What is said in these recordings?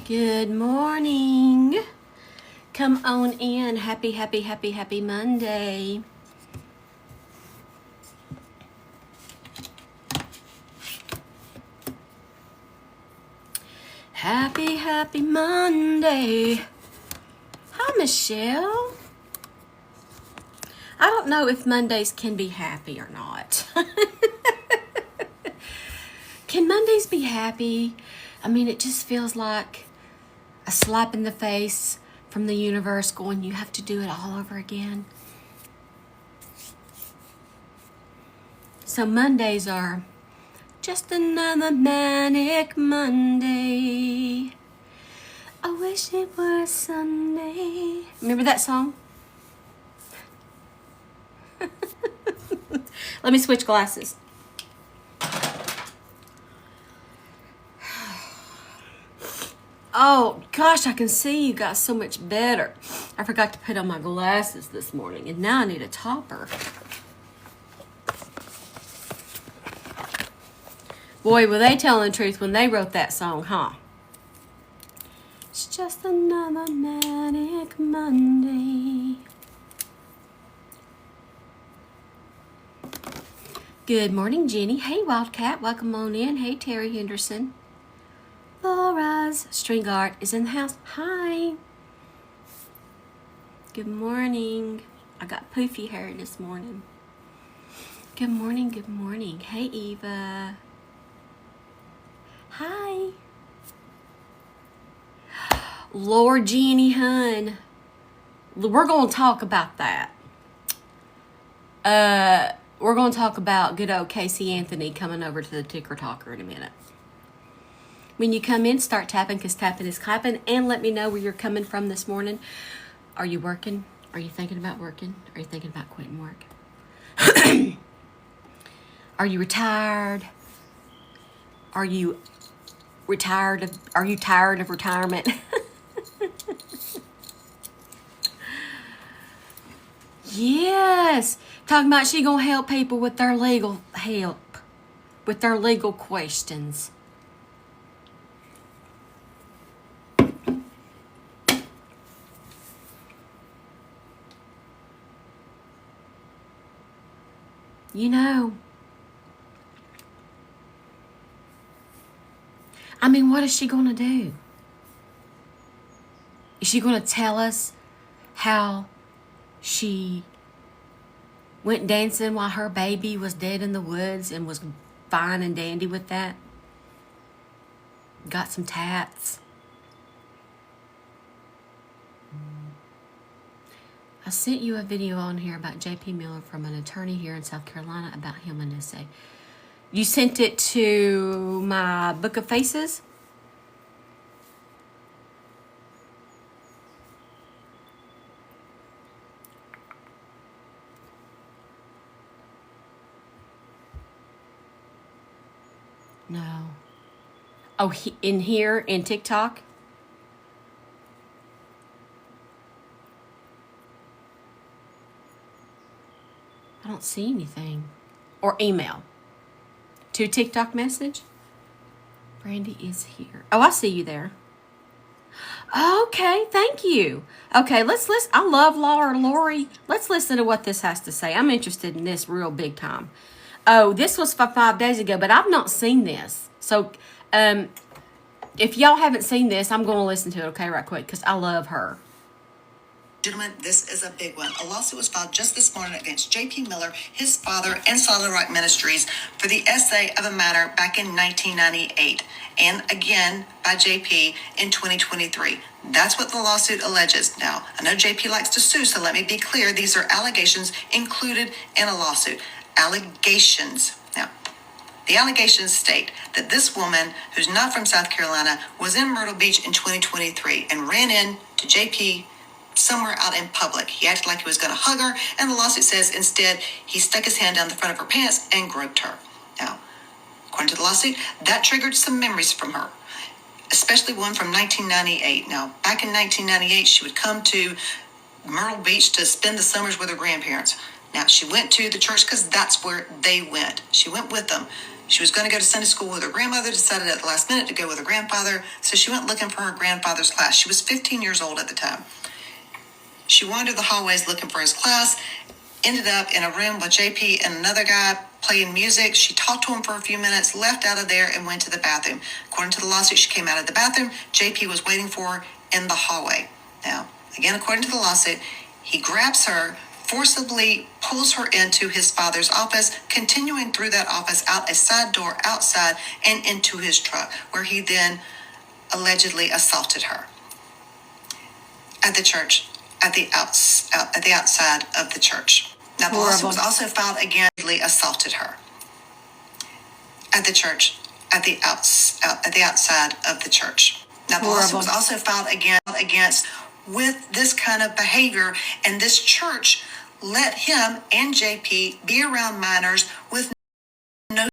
Good morning. Come on in. Happy Monday. Happy Monday. Hi, Michelle. I don't know if Mondays can be happy or not. Can Mondays be happy? I mean, it just feels like a slap in the face from the universe going, you have to do it all over again. So Mondays are just another manic Monday. I wish it were Sunday. Remember that song? Let me switch glasses. Oh, gosh, I can see you guys so much better. I forgot to put on my glasses this morning, and now I need a topper. Boy, were they telling the truth when they wrote that song, huh? It's just another manic Monday. Good morning, Jenny. Hey, Wildcat. Welcome on in. Hey, Terry Henderson. Laura's String Art is in the house. Hi. Good morning. I got poofy hair this morning. Good morning. Hey, Eva. Hi. Lord Jenny Hun. We're going to talk about that. We're going to talk about good old Casey Anthony coming over to the Ticker Talker in a minute. When you come in, start tapping because tapping is clapping, and let me know where you're coming from this morning. Are you working? Are you thinking about working? Are you thinking about quitting work? Are you retired? Are you tired of retirement? Yes. Talking about she gonna help people with their legal help, with their legal questions. You know, I mean, what is she going to do? Is she going to tell us how she went dancing while her baby was dead in the woods and was fine and dandy with that? Got some tats. I sent you a video on here about J.P. Miller from an attorney here in South Carolina about him and essay. You sent it to my Book of Faces? No. Oh, in here, in TikTok? I don't see anything. Or email. To TikTok message? Brandy is here. Oh, I see you there. Okay, thank you. Okay, let's listen. I love Lori. Let's listen to what this has to say. I'm interested in this real big time. Oh, this was 5 days ago, but I've not seen this. So, if y'all haven't seen this, I'm going to listen to it, okay, right quick, because I love her. Gentlemen, this is a big one. A lawsuit was filed just this morning against J.P. Miller, his father, and Solid Rock Ministries for the essay of a matter back in 1998, and again by J.P. in 2023. That's what the lawsuit alleges. Now, I know J.P. likes to sue, so let me be clear. These are allegations included in a lawsuit. Allegations. Now, the allegations state that this woman, who's not from South Carolina, was in Myrtle Beach in 2023 and ran into J.P. somewhere out in public. He acted like he was going to hug her, and the lawsuit says instead he stuck his hand down the front of her pants and groped her. Now, according to the lawsuit, that triggered some memories from her, especially one from 1998. Now, back in 1998, she would come to Myrtle Beach to spend the summers with her grandparents. Now, she went to the church because that's where they went. She went with them. She was going to go to Sunday school with her grandmother, decided at the last minute to go with her grandfather, so she went looking for her grandfather's class. She was 15 years old at the time. She wandered the hallways looking for his class, ended up in a room with JP and another guy playing music. She talked to him for a few minutes, left out of there, and went to the bathroom. According to the lawsuit, she came out of the bathroom. JP was waiting for her in the hallway. Now, again, according to the lawsuit, he grabs her, forcibly pulls her into his father's office, continuing through that office out a side door outside and into his truck, where he then allegedly assaulted her at the church, at the outside of the church. Now, the lawsuit was also filed again. Assaulted her at the church, at the outside of the church. Now, the lawsuit was also filed again against with this kind of behavior, and this church let him and JP be around minors with no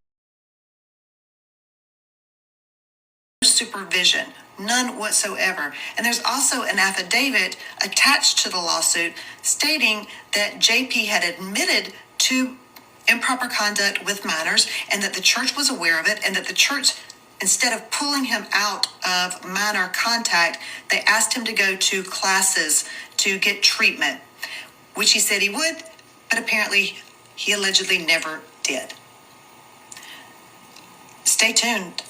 supervision, none whatsoever. And there's also an affidavit attached to the lawsuit stating that JP had admitted to improper conduct with minors and that the church was aware of it, and that the church, instead of pulling him out of minor contact, they asked him to go to classes to get treatment, which he said he would, but apparently he allegedly never did. Stay tuned.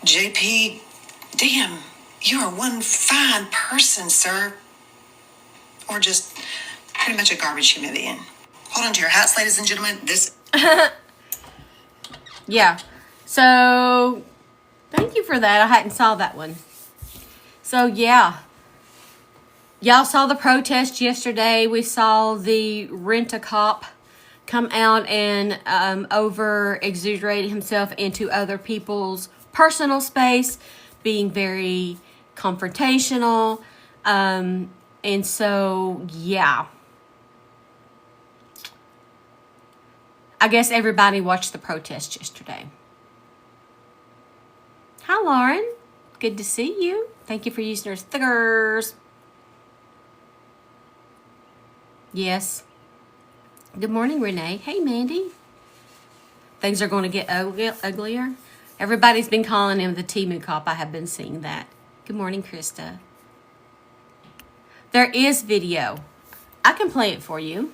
JP, damn, you are one fine person, sir. Or just pretty much a garbage human being. Hold on to your hats, ladies and gentlemen. This. Yeah. So, thank you for that. I hadn't saw that one. So, yeah. Y'all saw the protest yesterday. We saw the rent-a-cop come out and over-exaggerate himself into other people's personal space, being very confrontational. And so, yeah. I guess everybody watched the protest yesterday. Hi, Lauren. Good to see you. Thank you for using your stickers. Yes. Good morning, Renee. Hey, Mandy. Things are going to get uglier. Everybody's been calling him the Timu cop. I have been seeing that. Good morning, Krista. There is video. I can play it for you.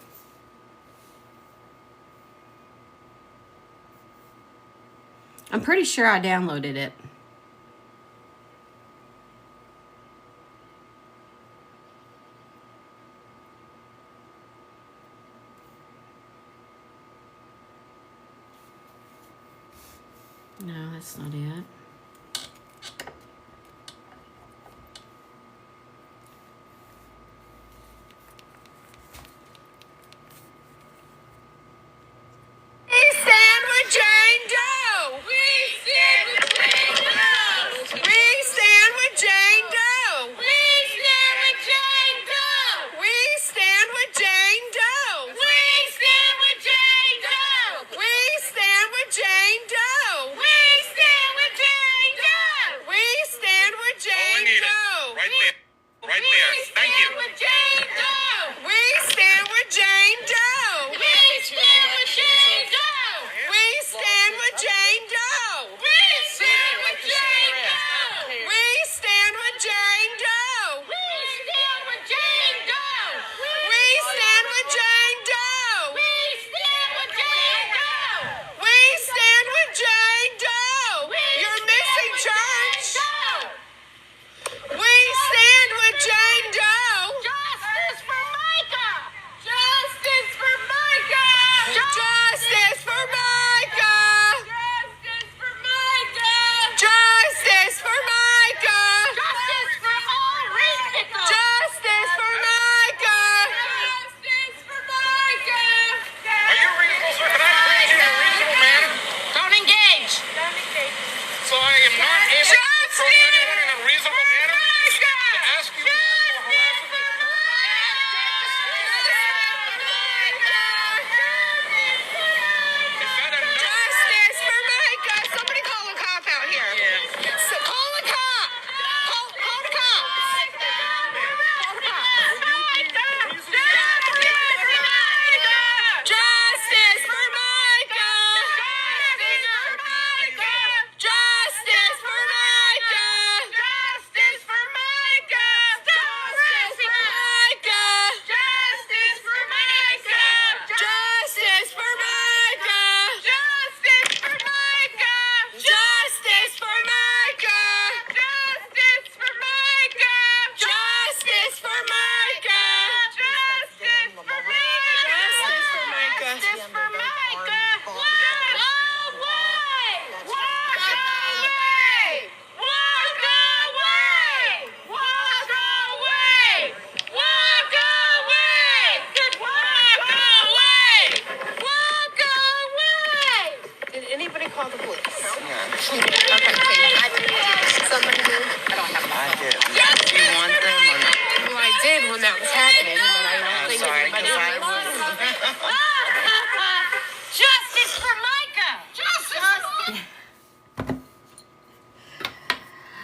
I'm pretty sure I downloaded it. No, that's not it. We stand with Jane Doe.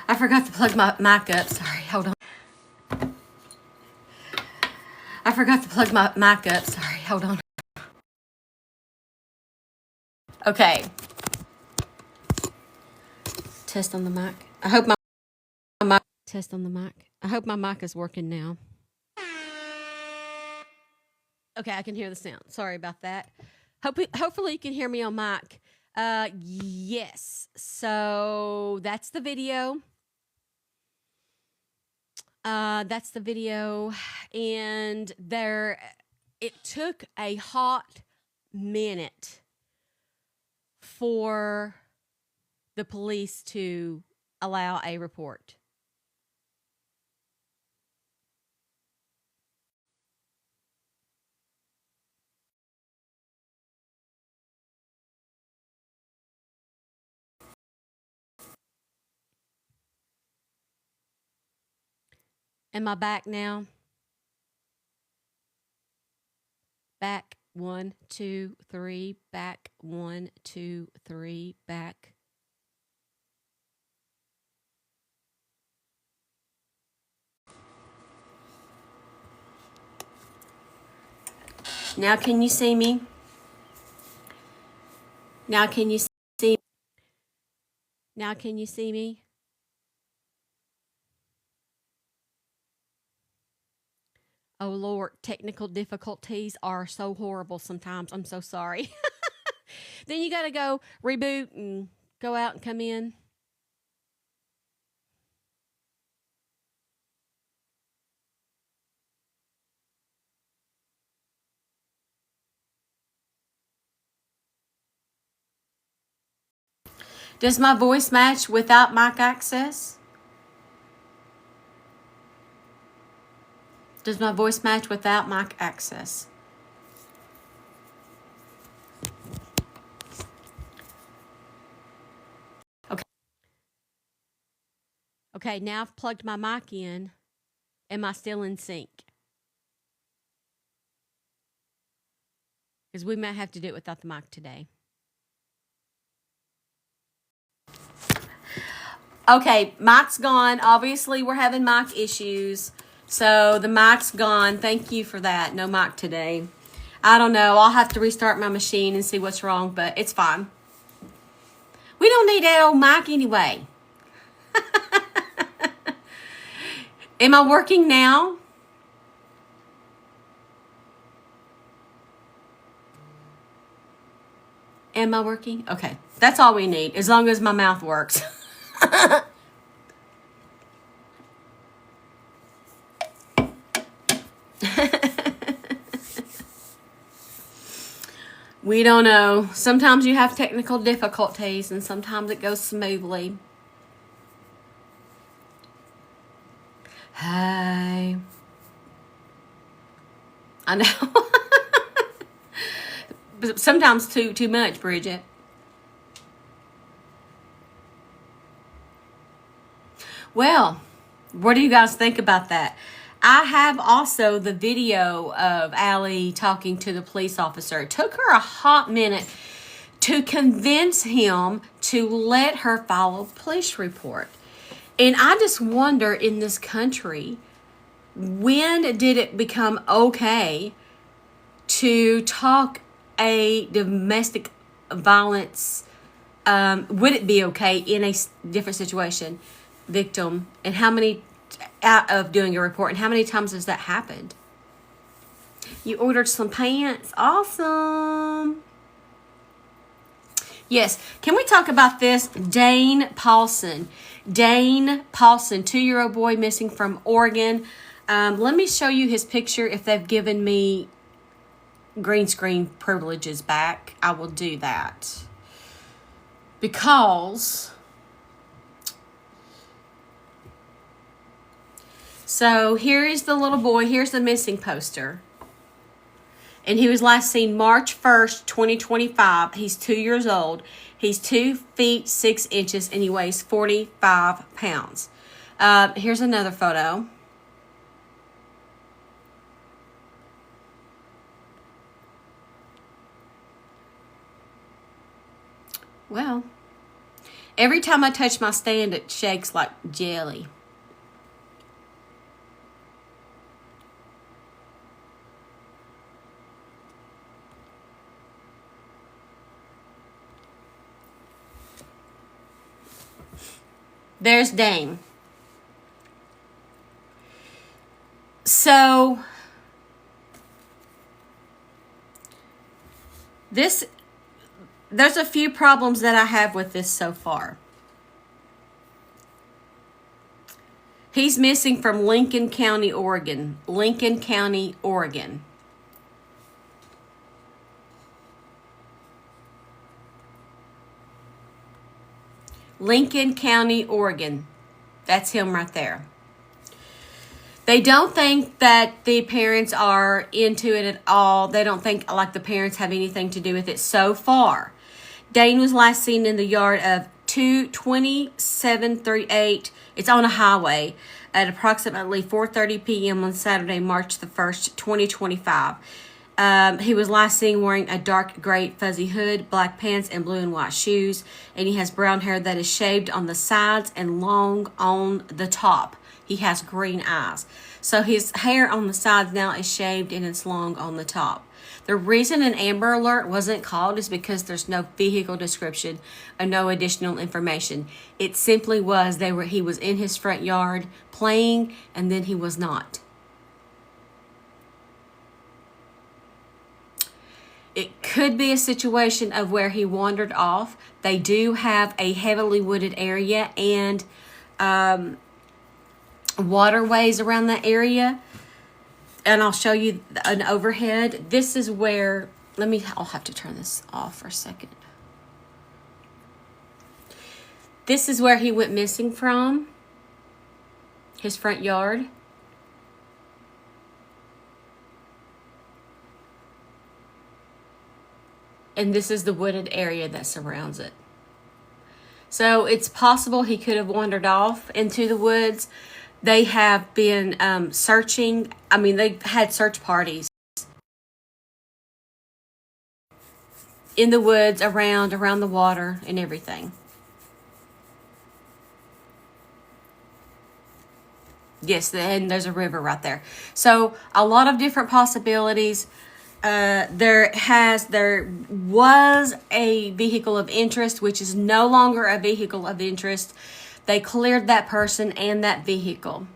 I forgot to plug my mic up. Sorry, hold on. I forgot to plug my mic up. Sorry, hold on. Okay. Test on the mic. I hope my mic. Test on the mic. I hope my mic is working now. Okay, I can hear the sound. Sorry about that. Hopefully you can hear me on mic. Yes. So that's the video. That's the video. And it took a hot minute for the police to allow a report. Am I back now? Back 1, 2, 3, back 1, 2, 3, back. Now can you see me? Now can you see? Now can you see me? Oh Lord, technical difficulties are so horrible sometimes. I'm so sorry. Then you got to go reboot and go out and come in. Does my voice match without mic access? Does my voice match without mic access? Okay. Okay, now I've plugged my mic in. Am I still in sync? Because we might have to do it without the mic today. Okay, mic's gone. Obviously, we're having mic issues. So the mic's gone. Thank you for that. No mic today. I don't know. I'll have to restart my machine and see what's wrong, but it's fine. We don't need that old mic anyway. Am I working now? Am I working? Okay. That's all we need, as long as my mouth works. We don't know. Sometimes you have technical difficulties and sometimes it goes smoothly. Hey. I know. But sometimes too much, Bridget. Well, what do you guys think about that? I have also the video of Allie talking to the police officer. It took her a hot minute to convince him to let her file a police report. And I just wonder, in this country, when did it become okay to talk a domestic violence, would it be okay in a different situation, victim, and how many out of doing a report, and how many times has that happened? You ordered some pants. Awesome. Yes. Can we talk about this? Dane Paulsen. Dane Paulsen, 2-year-old boy missing from Oregon. Let me show you his picture. If they've given me green screen privileges back, I will do that. Because... So here is the little boy. Here's the missing poster. And he was last seen March 1st, 2025. He's 2 years old. He's 2 feet 6 inches and he weighs 45 pounds. Here's another photo. Well, Every time I touch my stand, it shakes like jelly. There's Dane. So there's a few problems that I have with this so far. He's missing from Lincoln County, Oregon. Lincoln County, Oregon. Lincoln County, Oregon. That's him right there. They don't think that the parents are into it at all. They don't think like the parents have anything to do with it so far. Dane was last seen in the yard of 22738. It's on a highway at approximately 4:30 p.m. on Saturday, March the 1st, 2025. He was last seen wearing a dark gray fuzzy hood, black pants, and blue and white shoes. And he has brown hair that is shaved on the sides and long on the top. He has green eyes. So his hair on the sides now is shaved and it's long on the top. The reason an Amber Alert wasn't called is because there's no vehicle description and no additional information. It simply was he was in his front yard playing and then he was not. It could be a situation of where he wandered off. They do have a heavily wooded area and waterways around that area. And I'll show you an overhead. This is where, I'll have to turn this off for a second. This is where he went missing from. His front yard. And this is the wooded area that surrounds it. So it's possible he could have wandered off into the woods. They have been searching. They had search parties in the woods, around the water and everything. Yes, and there's a river right there. So a lot of different possibilities. There was a vehicle of interest, which is no longer a vehicle of interest. They cleared that person and that vehicle.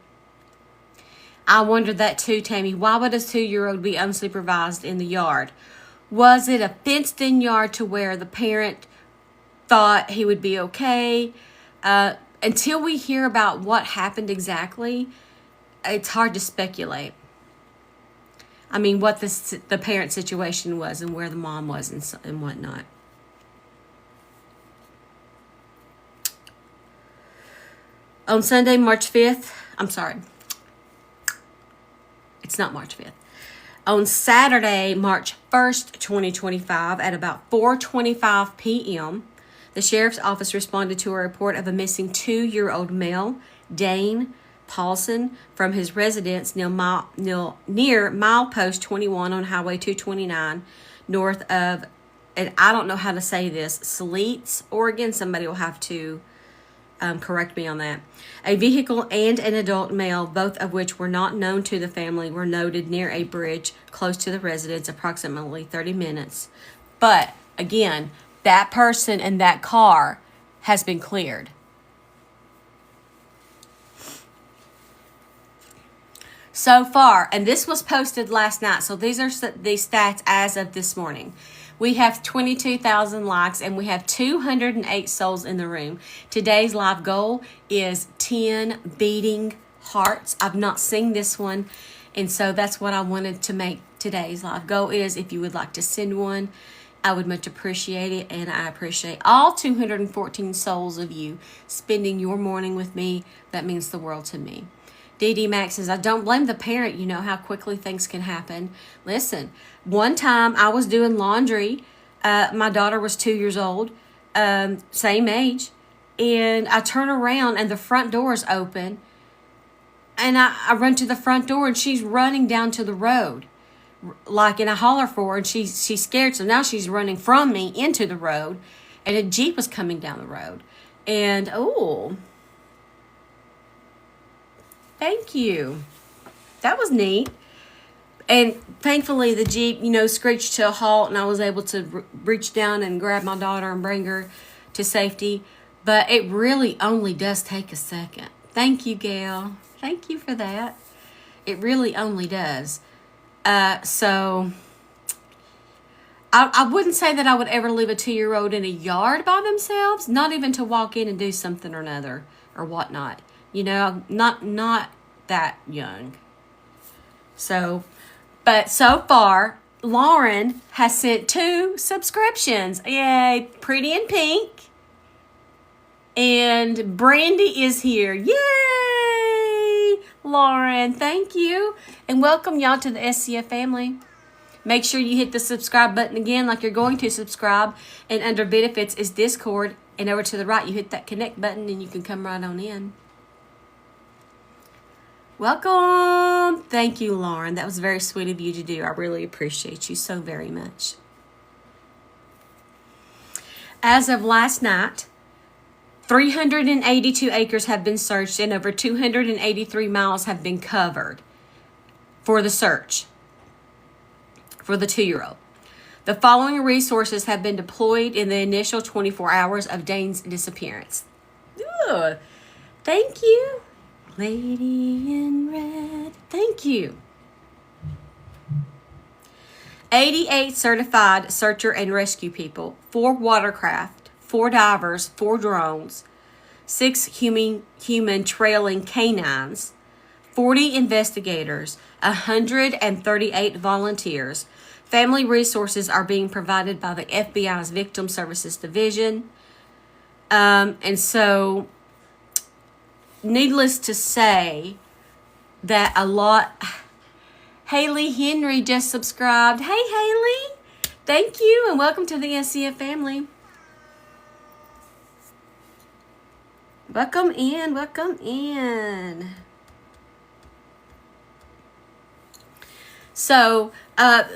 I wondered that too, Tammy. Why would a 2-year-old be unsupervised in the yard? Was it a fenced-in yard to where the parent thought he would be okay? Until we hear about what happened exactly, it's hard to speculate. What the parent situation was and where the mom was and whatnot. On Sunday, March 5th, it's not March 5th. On Saturday, March 1st, 2025, at about 4:25 p.m., the sheriff's office responded to a report of a missing 2-year-old male, Dane Paulsen, from his residence near milepost 21 on Highway 229, north of, and I don't know how to say this, Sleets, Oregon. Somebody will have to correct me on that. A vehicle and an adult male, both of which were not known to the family, were noted near a bridge close to the residence, approximately 30 minutes. But again, that person and that car has been cleared. So far, and this was posted last night, so these are the stats as of this morning. We have 22,000 likes and we have 208 souls in the room. Today's live goal is 10 beating hearts. I've not seen this one, and so that's what I wanted to make today's live goal is. If you would like to send one, I would much appreciate it, and I appreciate all 214 souls of you spending your morning with me. That means the world to me. DD Max says, I don't blame the parent. You know how quickly things can happen. Listen, one time I was doing laundry. My daughter was 2 years old, same age. And I turn around and the front door is open. And I run to the front door and she's running down to the road. And I holler for her and she's scared. So now she's running from me into the road. And a Jeep was coming down the road. And, oh, thank you. That was neat. And thankfully, the Jeep, screeched to a halt, and I was able to reach down and grab my daughter and bring her to safety. But it really only does take a second. Thank you, Gail. Thank you for that. It really only does. So I wouldn't say that I would ever leave a 2-year-old in a yard by themselves, not even to walk in and do something or another or whatnot. Not that young. So, but so far, Lauren has sent 2 subscriptions. Yay, Pretty in Pink. And Brandy is here. Yay! Lauren, thank you. And welcome y'all to the SCF family. Make sure you hit the subscribe button again like you're going to subscribe. And under benefits is Discord. And over to the right, you hit that connect button and you can come right on in. Welcome. Thank you, Lauren. That was very sweet of you to do. I really appreciate you so very much. As of last night, 382 acres have been searched and over 283 miles have been covered for the search for the 2-year-old. The following resources have been deployed in the initial 24 hours of Dane's disappearance. Ooh, thank you. Lady in Red. Thank you. 88 certified searcher and rescue people, 4 watercraft, 4 divers, 4 drones, 6 human trailing canines, 40 investigators, 138 volunteers. Family resources are being provided by the FBI's Victim Services Division. And so, needless to say, that a lot... Haley Henry just subscribed. Hey, Haley. Thank you, and welcome to the SCF family. Welcome in, welcome in. So, a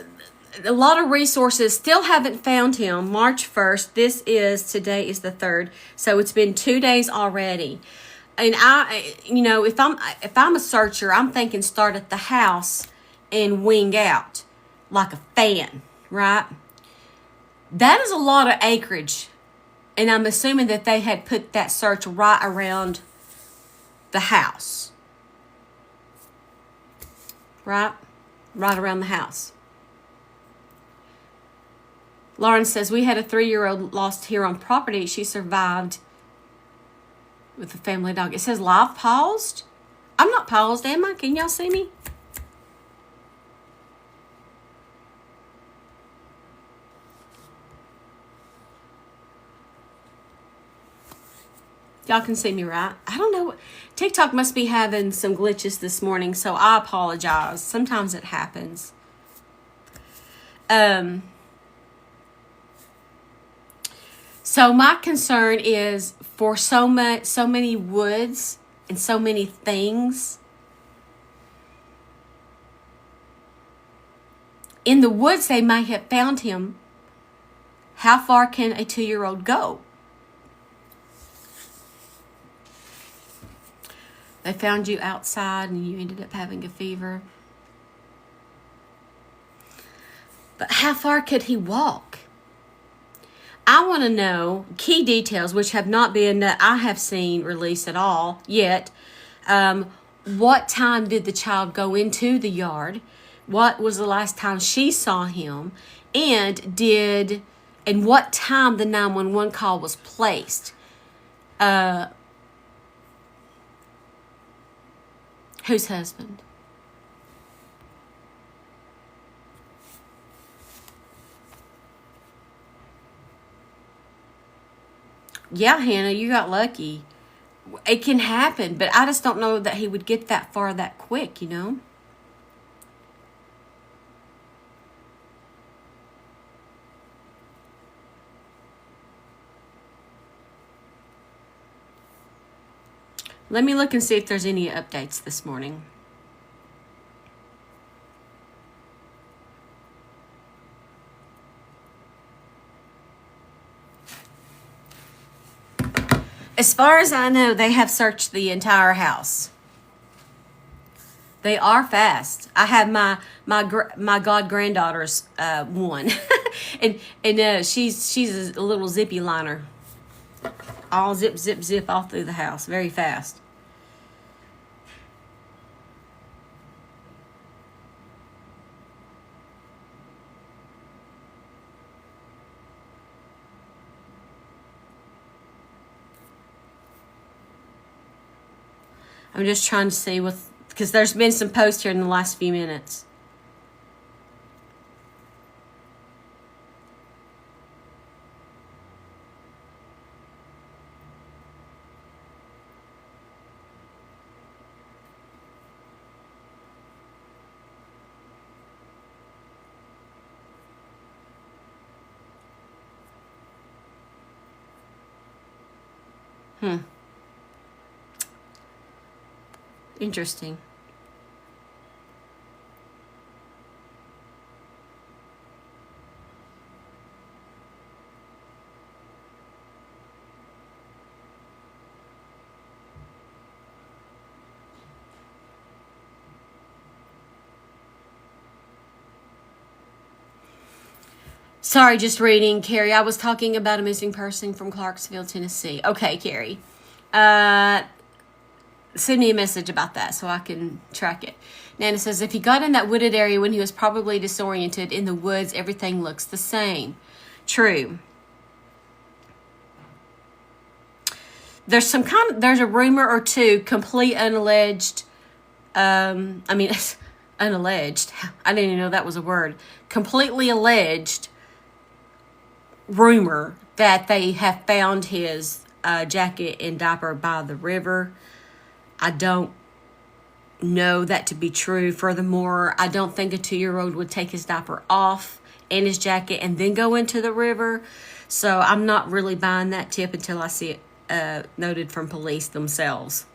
lot of resources still haven't found him. March 1st, today is the 3rd, so it's been 2 days already. And if I'm a searcher, I'm thinking start at the house and wing out like a fan, right? That is a lot of acreage. And I'm assuming that they had put that search right around the house. Right? Right around the house. Lauren says, we had a 3-year-old lost here on property. She survived with a family dog. It says live paused. I'm not paused, am I? Can y'all see me? Y'all can see me, right? I don't know. TikTok must be having some glitches this morning, so I apologize. Sometimes it happens. So my concern is for so many woods and so many things. In the woods, they might have found him. How far can a 2-year-old go? They found you outside and you ended up having a fever. But how far could he walk? I want to know key details, which have not been that I have seen released at all yet. What time did the child go into the yard? What was the last time she saw him? And what time the 911 call was placed? Whose husband? Yeah, Hannah, you got lucky. It can happen, but I just don't know that he would get that far that quick, you know? Let me look and see if there's any updates this morning. As far as I know, they have searched the entire house. They are fast. I have my god granddaughter's one, and she's a little zippy liner, all zip zip zip all through the house, very fast. I'm just trying to see what, because there's been some posts here in the last few minutes. Interesting. Sorry, just reading. Carrie, I was talking about a missing person from Clarksville, Tennessee. Okay, Carrie. Send me a message about that so I can track it. Nana says, if he got in that wooded area when he was probably disoriented in the woods, everything looks the same. True. There's a rumor or two, complete unalleged, unalleged. I didn't even know that was a word. Completely alleged rumor that they have found his jacket and diaper by the river. I don't know that to be true. Furthermore, I don't think a 2-year-old would take his diaper off and his jacket and then go into the river. So I'm not really buying that tip until I see it noted from police themselves.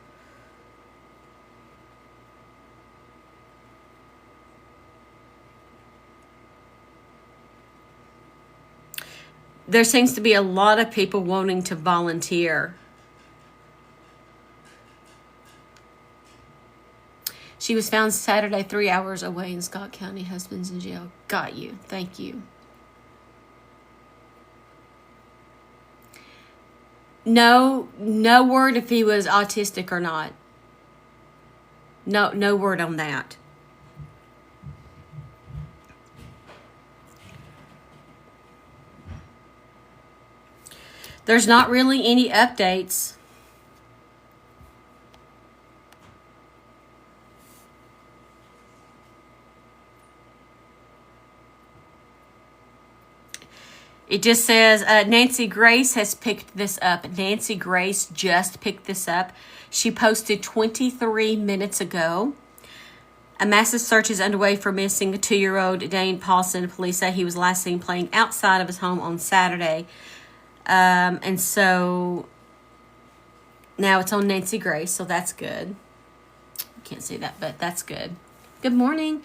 There seems to be a lot of people wanting to volunteer. She was found Saturday 3 hours away in Scott County. Husband's in jail. Got you. Thank you. No word if he was autistic or not. No word on that. There's not really any updates. It just says Nancy Grace has picked this up. Nancy Grace just picked this up. She posted 23 minutes ago. A massive search is underway for missing a 2-year-old Dane Paulsen. Police say he was last seen playing outside of his home on Saturday. And so now it's on Nancy Grace, so that's good. Can't see that, but that's good. Good morning.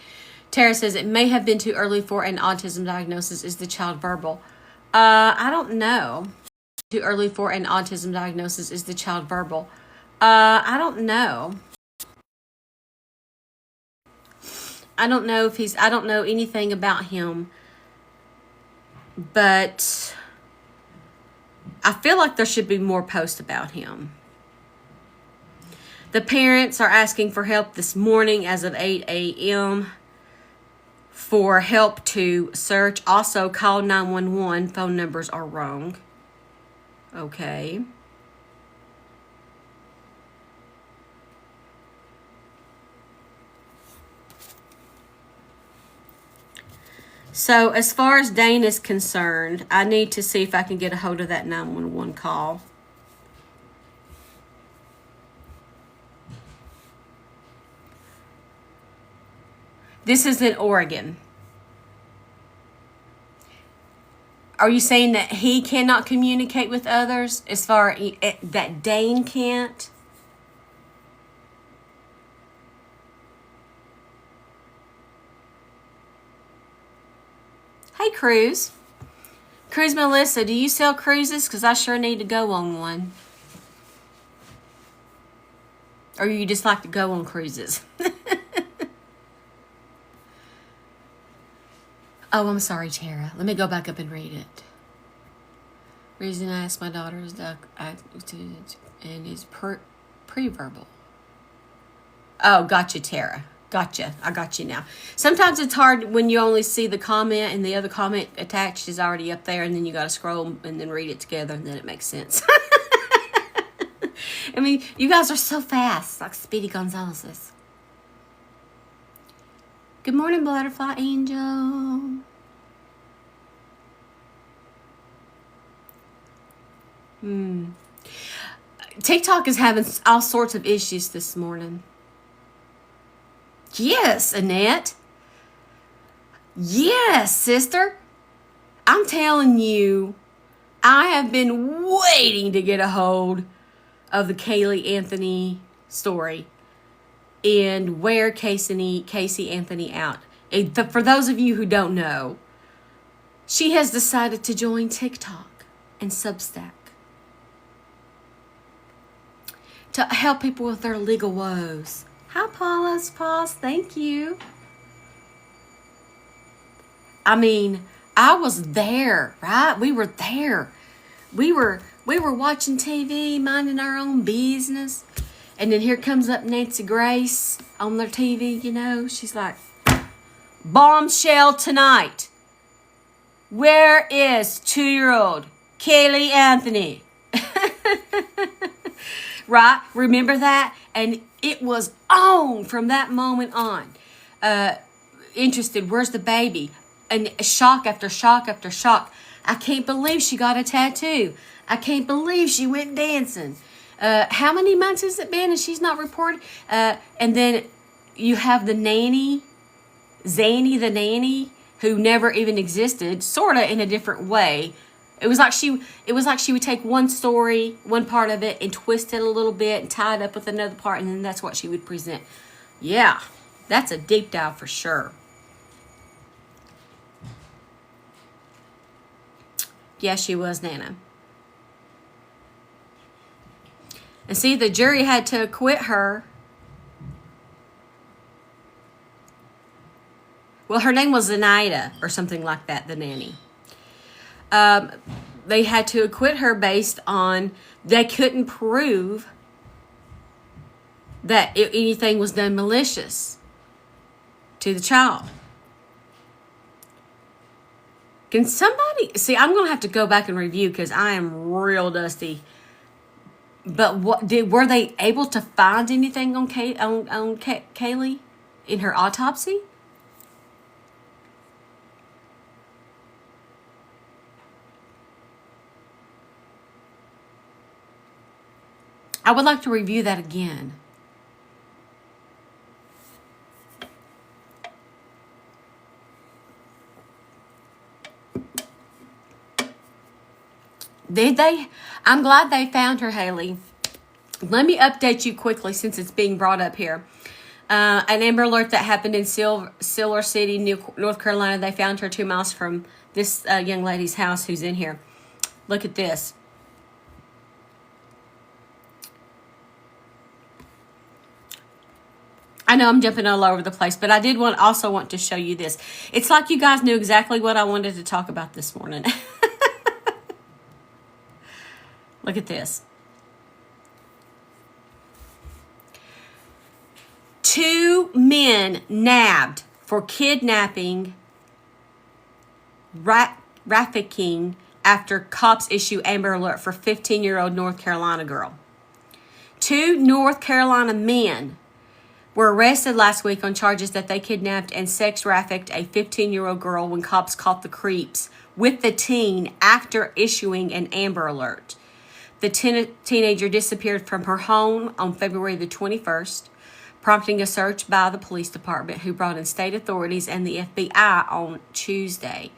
Tara says it may have been too early for an autism diagnosis. Is the child verbal? I don't know. Too early for an autism diagnosis. Is the child verbal? I don't know. I don't know if I don't know anything about him, but I feel like there should be more posts about him. The parents are asking for help this morning as of 8 a.m. for help to search. Also, call 911. Phone numbers are wrong. Okay. So, as far as Dane is concerned, I need to see if I can get a hold of that 911 call. This is in Oregon. Are you saying that he cannot communicate with others as far as that Dane can't? Hey, Cruz. Cruz Melissa, do you sell cruises? Because I sure need to go on one. Or you just like to go on cruises? Oh, I'm sorry, Tara. Let me go back up and read it. Reason I asked my daughter is and is pre-verbal. Oh, gotcha, Tara. Gotcha. I got you now. Sometimes it's hard when you only see the comment and the other comment attached is already up there, and then you got to scroll and then read it together, and then it makes sense. I mean, you guys are so fast, like Speedy Gonzalez. Good morning, Butterfly Angel. TikTok is having all sorts of issues this morning. Yes, Annette. Yes, sister. I'm telling you, I have been waiting to get a hold of the Kaylee Anthony story and wear Casey Anthony out. For those of you who don't know, she has decided to join TikTok and Substack to help people with their legal woes. Hi, Paula's Paws. Thank you. I mean, I was there, right? We were there. We were watching TV, minding our own business. And then here comes up Nancy Grace on their TV, you know. She's like, bombshell tonight. Where is 2-year-old Kaylee Anthony? Right? Remember that? And it was on from that moment on. Interested, where's the baby? And shock after shock after shock. I can't believe she got a tattoo. I can't believe she went dancing. How many months has it been and she's not reported? And then you have the nanny, Zanny the nanny, who never even existed, sort of in a different way. It was like she would take one story, one part of it, and twist it a little bit and tie it up with another part, and then that's what she would present. Yeah, that's a deep dive for sure. Yeah, she was, Nana. And see, the jury had to acquit her. Well, her name was Zenaida or something like that, the nanny. They had to acquit her based on they couldn't prove that anything was done malicious to the child. Can somebody see? I'm going to have to go back and review because I am real dusty. But were they able to find anything on Kaylee in her autopsy? I would like to review that again. Did they? I'm glad they found her, Haley. Let me update you quickly since it's being brought up here. An Amber Alert that happened in Silver City, North Carolina. They found her 2 miles from this young lady's house who's in here. Look at this. I know I'm jumping all over the place, but I did also want to show you this. It's like you guys knew exactly what I wanted to talk about this morning. Look at this. 2 men nabbed for kidnapping, trafficking after cops issue Amber Alert for 15-year-old North Carolina girl. 2 North Carolina men were arrested last week on charges that they kidnapped and sex trafficked a 15-year-old girl when cops caught the creeps with the teen after issuing an Amber Alert. The teenager disappeared from her home on February the 21st, prompting a search by the police department, who brought in state authorities and the FBI on Tuesday.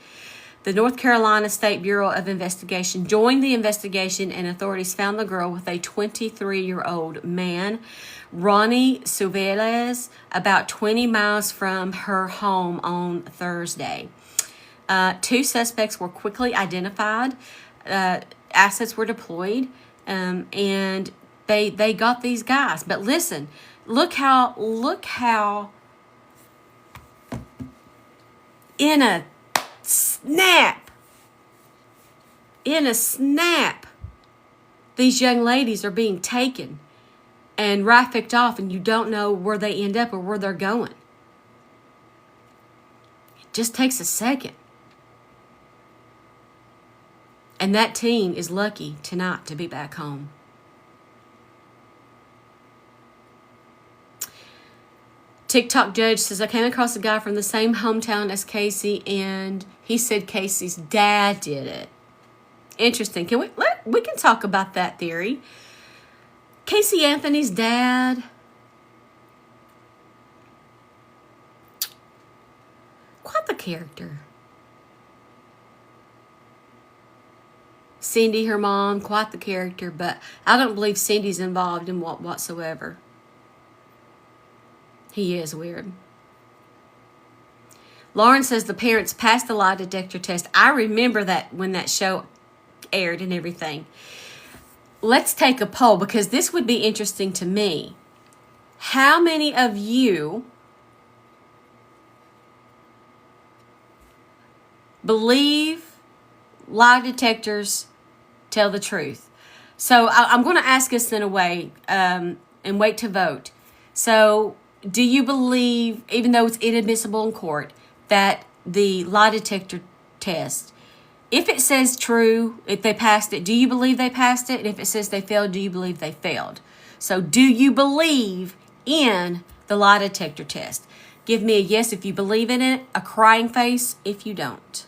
The North Carolina State Bureau of Investigation joined the investigation, and authorities found the girl with a 23-year-old man, Ronnie Suveles, about 20 miles from her home on Thursday. 2 suspects were quickly identified. Assets were deployed, and they got these guys. But listen, look how in a snap, these young ladies are being taken and trafficked off, and you don't know where they end up or where they're going. It just takes a second. And that teen is lucky tonight to be back home. TikTok judge says, I came across a guy from the same hometown as Casey, and he said Casey's dad did it. Interesting. We can talk about that theory. Casey Anthony's dad. Quite the character. Cindy, her mom, quite the character, but I don't believe Cindy's involved in whatsoever. He is weird. Lauren says the parents passed the lie detector test. I remember that when that show aired and everything. Let's take a poll, because this would be interesting to me. How many of you believe lie detectors tell the truth? So I'm going to ask us in a way and wait to vote. So do you believe, even though it's inadmissible in court, that the lie detector test, if it says true, if they passed it, do you believe they passed it? And if it says they failed, do you believe they failed? So do you believe in the lie detector test? Give me a yes if you believe in it, a crying face if you don't.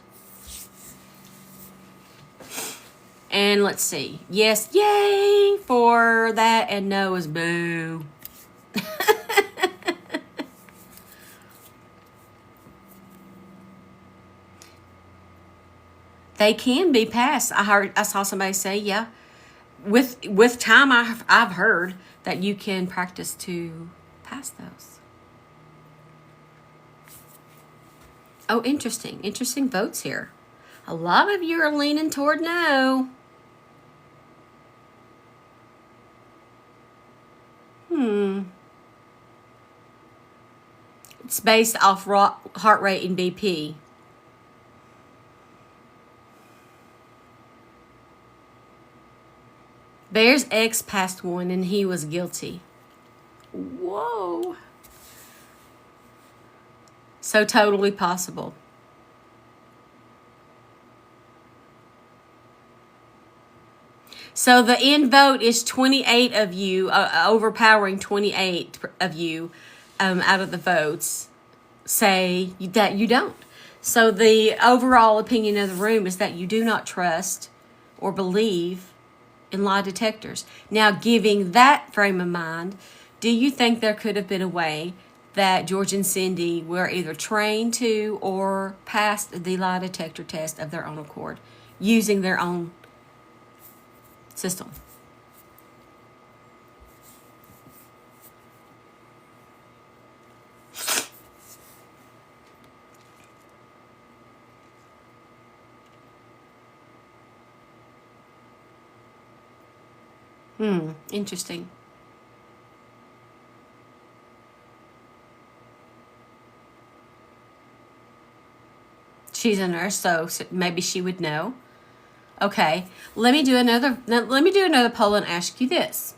And let's see. Yes, yay for that, and no is boo. They can be passed. I saw somebody say, yeah. With time, I've heard that you can practice to pass those. Oh, interesting. Interesting votes here. A lot of you are leaning toward no. It's based off heart rate and BP. Bear's ex passed one and he was guilty. Whoa. So totally possible. So the end vote is 28 of you, overpowering 28 of you out of the votes say that you don't. So the overall opinion of the room is that you do not trust or believe in lie detectors. Now, giving that frame of mind, do you think there could have been a way that George and Cindy were either trained to or passed the lie detector test of their own accord, using their own system? Interesting. She's a nurse, so maybe she would know. Okay, let me do another poll and ask you this.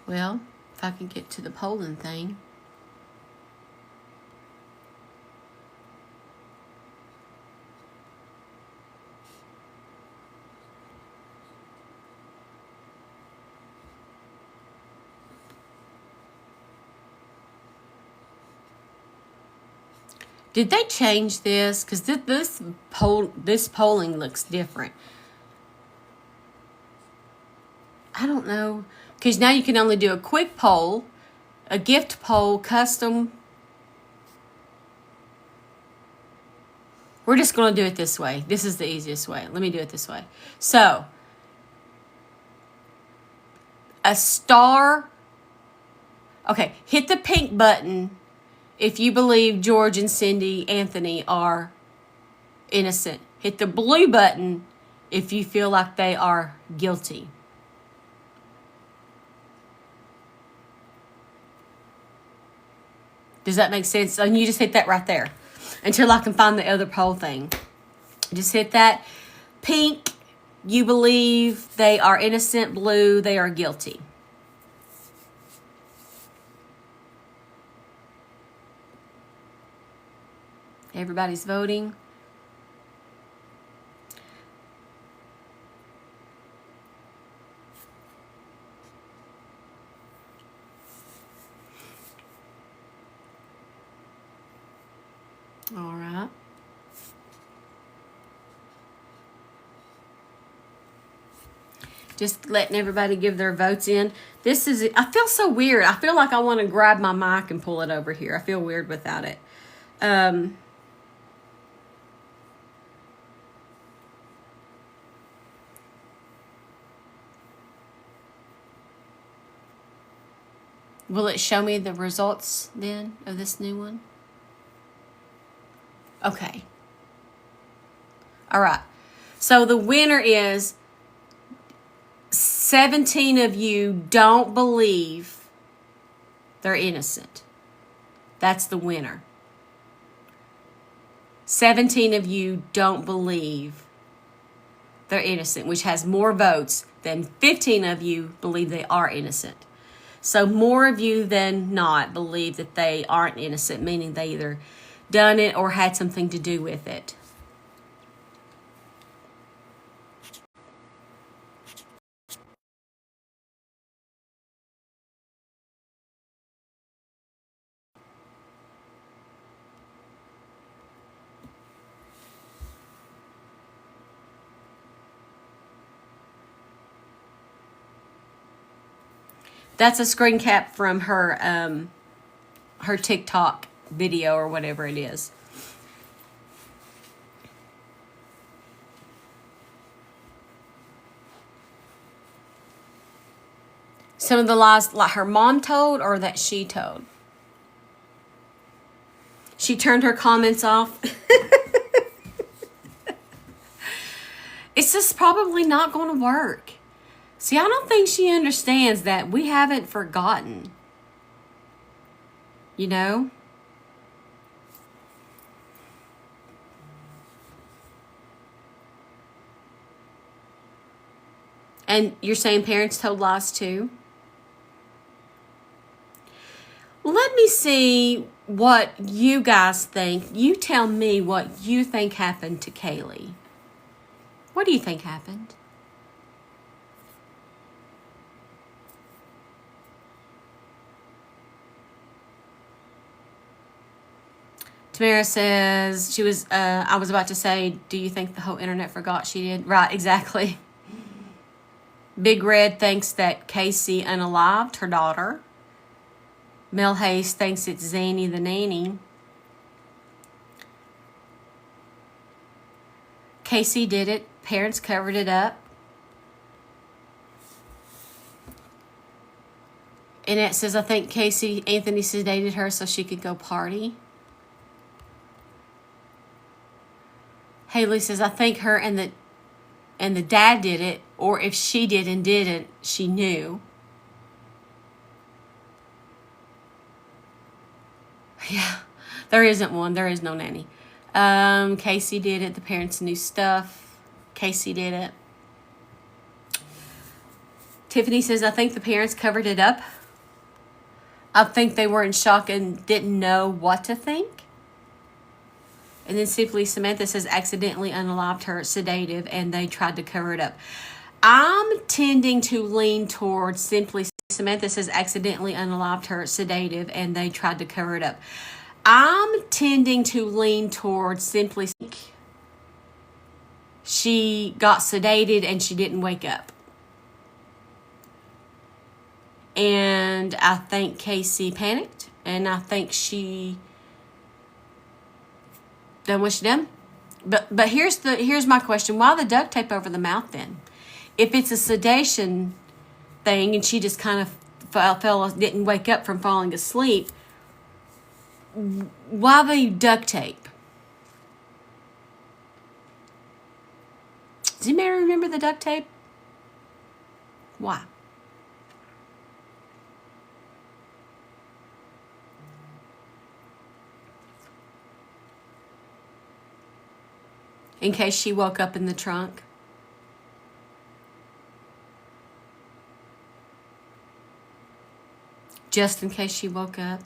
Well, if I can get to the polling thing. Did they change this? Because this polling looks different. I don't know. Because now you can only do a quick poll, a gift poll, custom. We're just going to do it this way. This is the easiest way. Let me do it this way. So, Okay, hit the pink button if you believe George and Cindy Anthony are innocent. Hit the blue button if you feel like they are guilty. Does that make sense? And you just hit that right there until I can find the other poll thing. Just hit that. Pink, you believe they are innocent. Blue, they are guilty. Everybody's voting. All right. Just letting everybody give their votes in. This is, I feel so weird. I feel like I want to grab my mic and pull it over here. I feel weird without it. Will it show me the results then of this new one? Okay. All right. So the winner is 17 of you don't believe they're innocent. That's the winner. 17 of you don't believe they're innocent, which has more votes than 15 of you believe they are innocent. So more of you than not believe that they aren't innocent, meaning they either done it or had something to do with it. That's a screen cap from her her TikTok video or whatever it is. Some of the lies like her mom told or that she told. She turned her comments off. It's just probably not going to work. See, I don't think she understands that we haven't forgotten. You know? And you're saying parents told lies too? Let me see what you guys think. You tell me what you think happened to Kaylee. What do you think happened? Tamara says, I was about to say, do you think the whole internet forgot she did? Right, exactly. Big Red thinks that Casey unalived her daughter. Mel Hayes thinks it's Zany the nanny. Casey did it. Parents covered it up. Annette says, I think Anthony sedated her so she could go party. Haley says, I think her and the dad did it, or if she did and didn't, she knew. Yeah, there isn't one. There is no nanny. Casey did it. The parents knew stuff. Casey did it. Tiffany says, I think the parents covered it up. I think they were in shock and didn't know what to think. And then Simply Samantha says, accidentally unalived her, sedative, and they tried to cover it up. I'm tending to lean towards Simply Samantha says, accidentally unalived her, sedative, and they tried to cover it up. I'm tending to lean towards Simply she got sedated and she didn't wake up. And I think Casey panicked, and I think she done what she done. But here's my question. Why the duct tape over the mouth then? If it's a sedation thing and she just kind of didn't wake up from falling asleep. Why the duct tape? Does anybody remember the duct tape? Why? In case she woke up in the trunk. Just in case she woke up.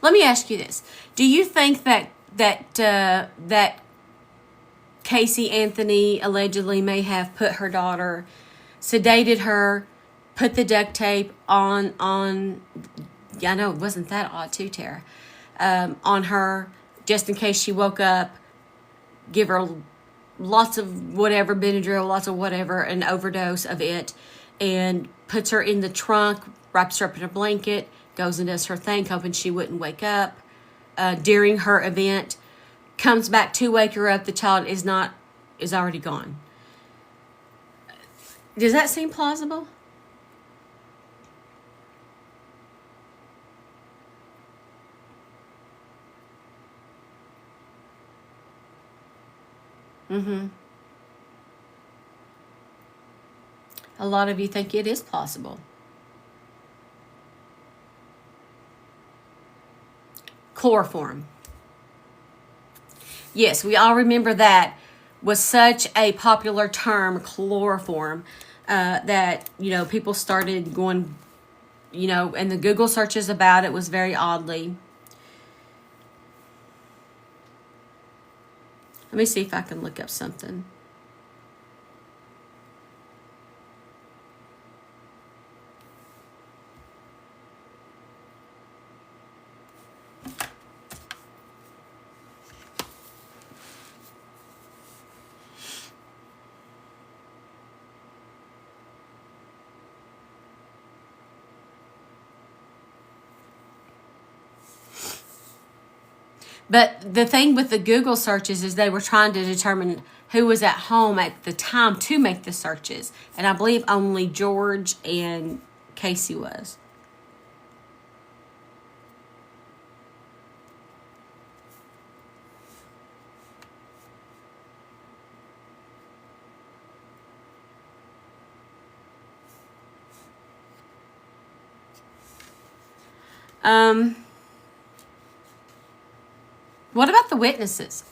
Let me ask you this: do you think that Casey Anthony allegedly may have put her daughter, sedated her, put the duct tape on? Yeah, I know it wasn't that odd too, Tara. On her, just in case she woke up, give her lots of whatever, Benadryl, lots of whatever, an overdose of it, and puts her in the trunk, wraps her up in a blanket, goes and does her thing, hoping she wouldn't wake up during her event, comes back to wake her up, the child is already gone. Does that seem plausible? A lot of you think it is plausible. Chloroform. Yes, we all remember that was such a popular term, chloroform, that, people started going, and the Google searches about it was very oddly. Let me see if I can look up something. But the thing with the Google searches is they were trying to determine who was at home at the time to make the searches. And I believe only George and Casey was. What about the witnesses?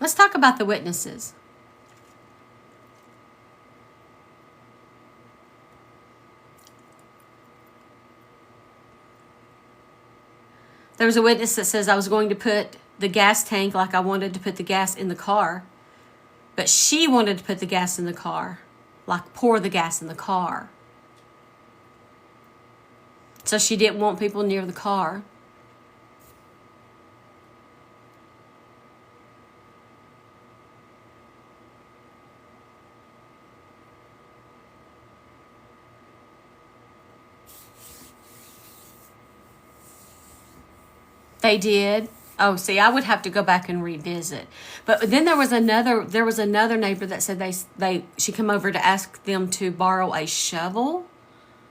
Let's talk about the witnesses. There was a witness that says I was going to put the gas tank like I wanted to put the gas in the car, but she wanted to put the gas in the car, like pour the gas in the car. So she didn't want people near the car. They did. Oh, see, I would have to go back and revisit. But then there was another neighbor that said she come over to ask them to borrow a shovel.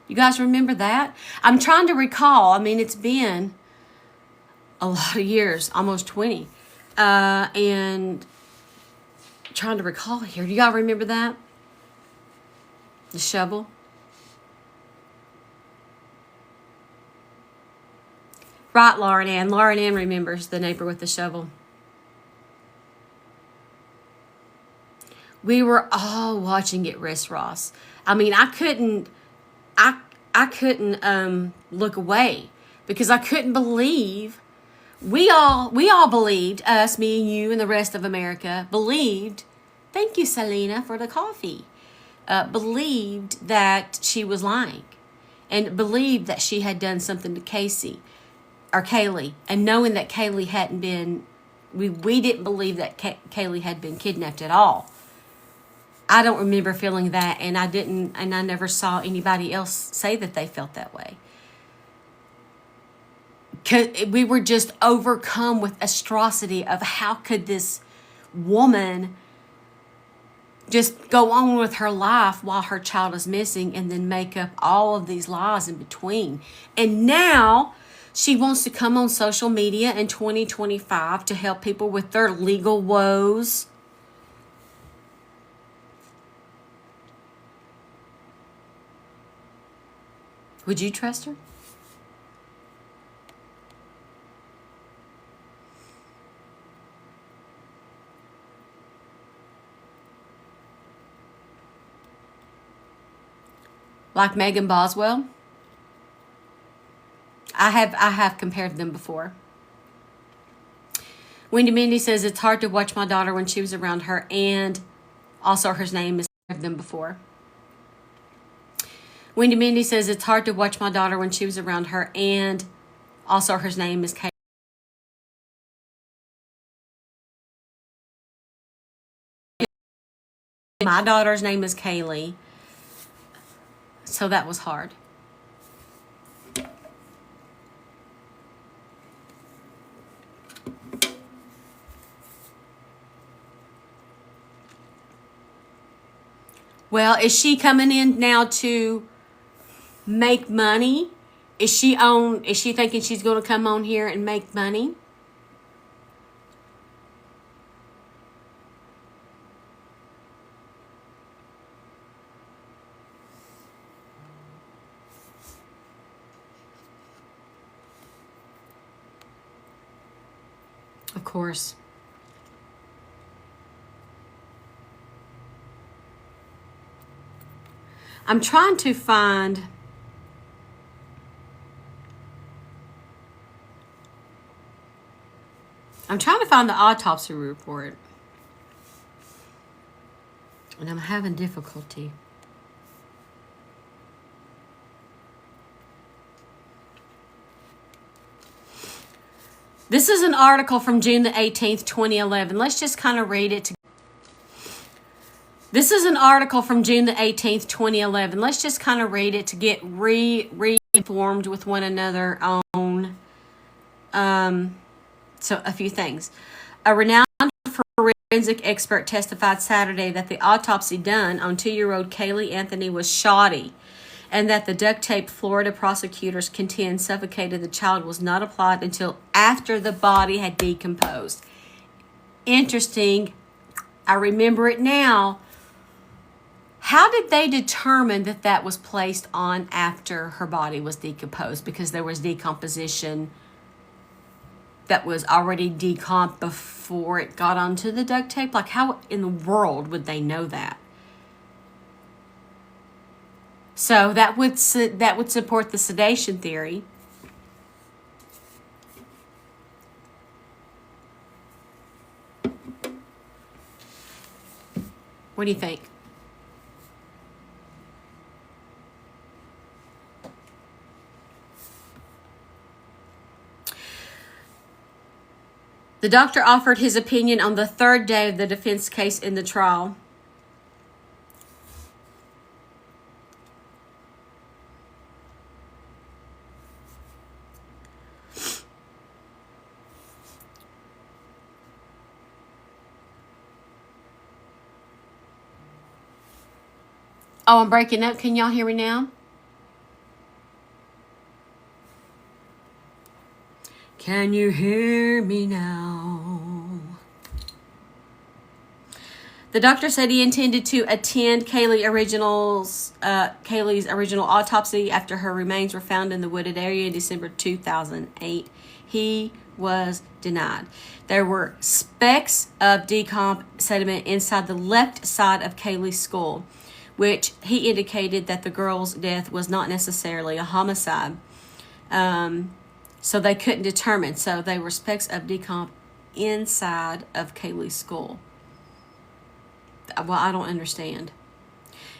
You guys remember that? I'm trying to recall. I mean, it's been a lot of years, almost 20. And trying to recall here. Do y'all remember that? The shovel? Right, Lauren Ann. Lauren Ann remembers the neighbor with the shovel. We were all watching it, Riss Ross. I mean, I couldn't look away because I couldn't believe we all believed, us, me and you and the rest of America believed, thank you, Selena, for the coffee, believed that she was lying and believed that she had done something to Casey or Kaylee, and knowing that Kaylee hadn't been, we didn't believe that Kaylee had been kidnapped at all. I don't remember feeling that, and I never saw anybody else say that they felt that way. We were just overcome with atrocity of how could this woman just go on with her life while her child is missing and then make up all of these lies in between. And now she wants to come on social media in 2025 to help people with their legal woes. Would you trust her? Like Megan Boswell? I have compared them before. Wendy Mindy says it's hard to watch my daughter when she was around her, and also her name is them before. Wendy Mindy says it's hard to watch my daughter when she was around her, and also her name is Kate. My daughter's name is Kaylee. So that was hard. Well, is she coming in now to make money? Is she thinking she's going to come on here and make money? Of course. I'm trying to find the autopsy report. And I'm having difficulty. This is an article from June the 18th, 2011. Let's just kind of read it. This is an article from June the 18th, 2011. Let's just kind of read it to get re-informed with one another on so a few things. A renowned forensic expert testified Saturday that the autopsy done on 2-year-old Kaylee Anthony was shoddy, and that the duct tape Florida prosecutors contend suffocated the child was not applied until after the body had decomposed. Interesting. I remember it now. How did they determine that that was placed on after her body was decomposed? Because there was decomposition that was already decomp before it got onto the duct tape? Like, how in the world would they know that? So that would support the sedation theory. What do you think? The doctor offered his opinion on the third day of the defense case in the trial. Oh, I'm breaking up. Can y'all hear me now? Can you hear me now? The doctor said he intended to attend Kaylee's original autopsy after her remains were found in the wooded area in December 2008. He was denied. There were specks of decomp sediment inside the left side of Kaylee's skull, which he indicated that the girl's death was not necessarily a homicide. So they couldn't determine. So they were specks of decomp inside of Kaylee's skull. Well, I don't understand.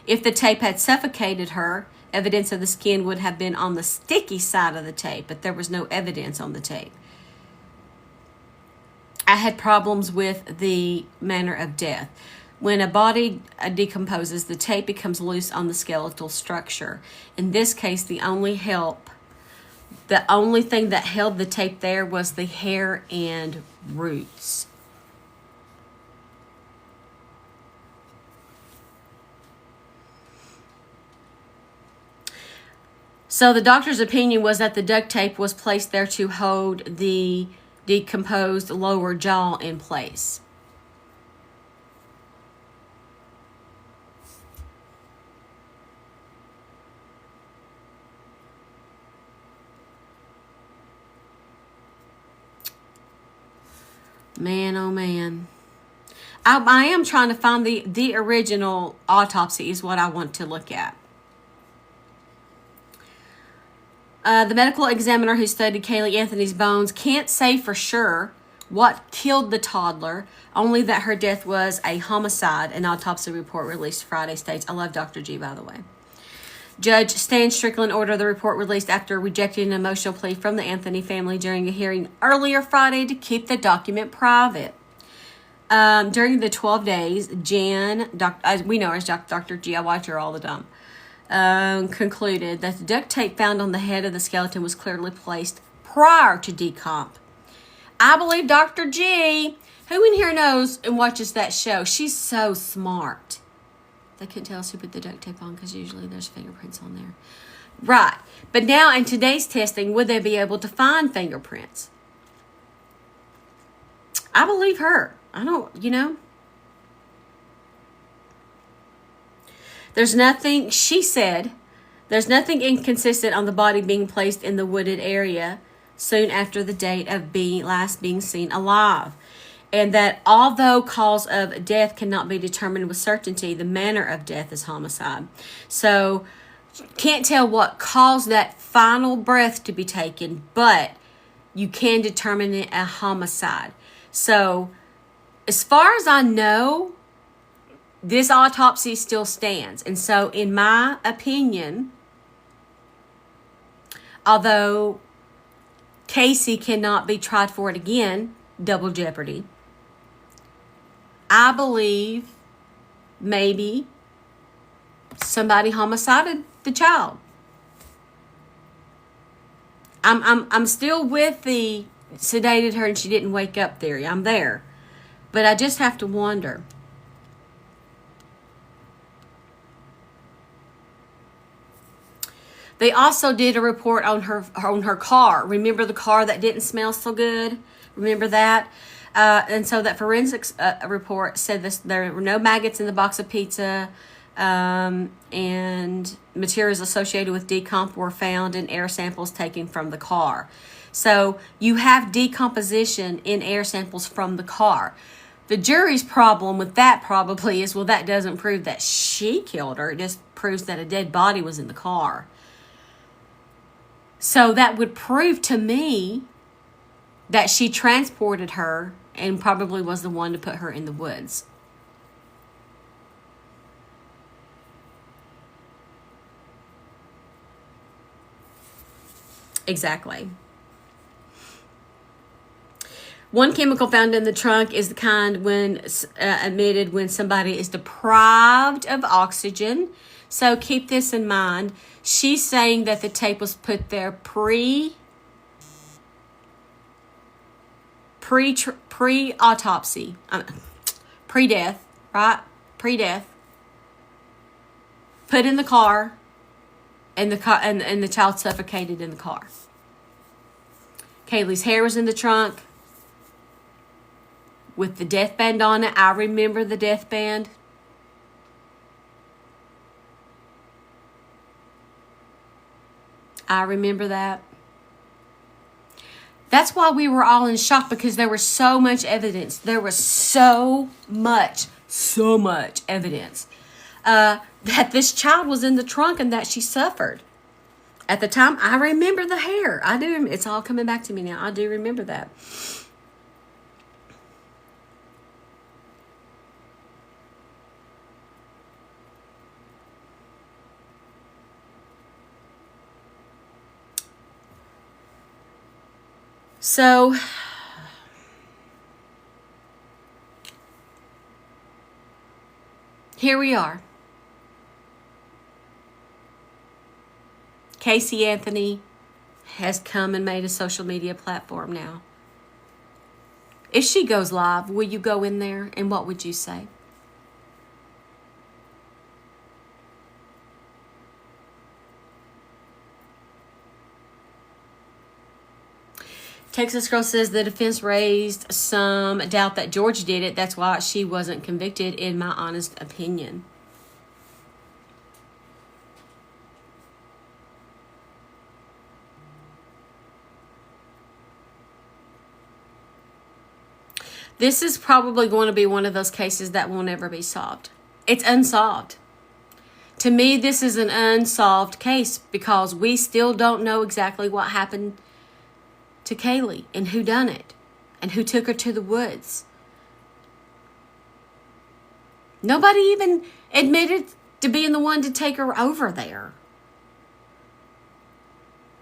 If the tape had suffocated her, evidence of the skin would have been on the sticky side of the tape, but there was no evidence on the tape. I had problems with the manner of death. When a body decomposes, the tape becomes loose on the skeletal structure. In this case, the only thing that held the tape there was the hair and roots. So the doctor's opinion was that the duct tape was placed there to hold the decomposed lower jaw in place. Man, oh man. I am trying to find the original autopsy is what I want to look at. The medical examiner who studied Kaylee Anthony's bones can't say for sure what killed the toddler, only that her death was a homicide. An autopsy report released Friday states. I love Dr. G, by the way. Judge Stan Strickland ordered the report released after rejecting an emotional plea from the Anthony family during a hearing earlier Friday to keep the document private. During the 12 days, Jan, as we know her as Dr. G, I watch her all the time, concluded that the duct tape found on the head of the skeleton was clearly placed prior to decomp. I believe Dr. G. Who in here knows and watches that show? She's so smart. They couldn't tell us who put the duct tape on because usually there's fingerprints on there. Right. But now in today's testing, would they be able to find fingerprints? I believe her. I don't, There's nothing, she said, there's nothing inconsistent on the body being placed in the wooded area soon after the date of last being seen alive. And that although cause of death cannot be determined with certainty, the manner of death is homicide. So, can't tell what caused that final breath to be taken, but you can determine it a homicide. So, as far as I know, this autopsy still stands. And so, in my opinion, although Casey cannot be tried for it again, double jeopardy, I believe maybe somebody homicided the child. I'm still with the sedated her and she didn't wake up theory. I'm there. But I just have to wonder. They also did a report on her car. Remember the car that didn't smell so good? Remember that? And so that forensics report said there were no maggots in the box of pizza, and materials associated with decomp were found in air samples taken from the car. So you have decomposition in air samples from the car. The jury's problem with that probably is, well, that doesn't prove that she killed her. It just proves that a dead body was in the car. So that would prove to me that she transported her and probably was the one to put her in the woods. Exactly. One chemical found in the trunk is the kind when emitted when somebody is deprived of oxygen. So keep this in mind. She's saying that the tape was put there pre-autopsy, pre-death, right? Pre-death. Put in the car, and the child suffocated in the car. Kaylee's hair was in the trunk with the death band on it. I remember the death band. I remember that. That's why we were all in shock, because there was so much evidence. There was so much evidence that this child was in the trunk and that she suffered. At the time, I remember the hair. I do. It's all coming back to me now. I do remember that. So, here we are. Casey Anthony has come and made a social media platform now. If she goes live, will you go in there and what would you say? Texas Girl says the defense raised some doubt that George did it. That's why she wasn't convicted, in my honest opinion. This is probably going to be one of those cases that will never be solved. It's unsolved. To me, this is an unsolved case because we still don't know exactly what happened to Kaylee and who done it and who took her to the woods. Nobody even admitted to being the one to take her over there.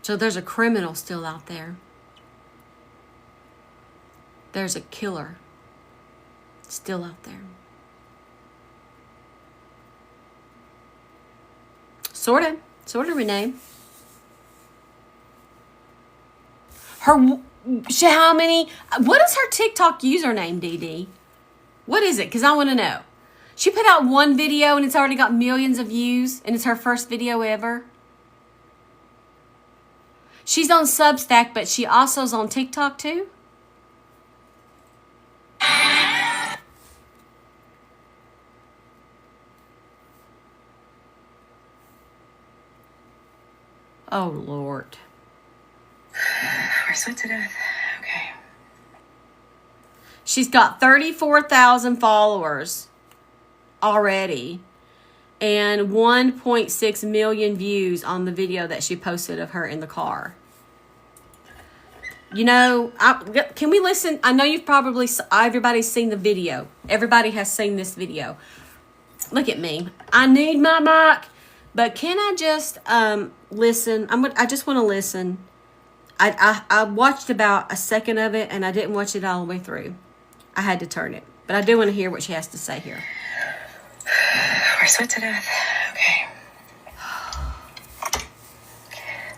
So there's a criminal still out there. There's a killer still out there. Sort of, Renee. How many? What is her TikTok username, DD? What is it? Because I want to know. She put out one video and it's already got millions of views, and it's her first video ever. She's on Substack, but she also is on TikTok too. Oh, Lord. We're sweat to death. Okay. She's got 34,000 followers already and 1.6 million views on the video that she posted of her in the car. You know, can we listen? I know you've probably, everybody's seen the video. Everybody has seen this video. Look at me. I need my mic. But can I just listen? I just want to listen. I watched about a second of it, and I didn't watch it all the way through. I had to turn it. But I do want to hear what she has to say here. We're sweat to death. Okay.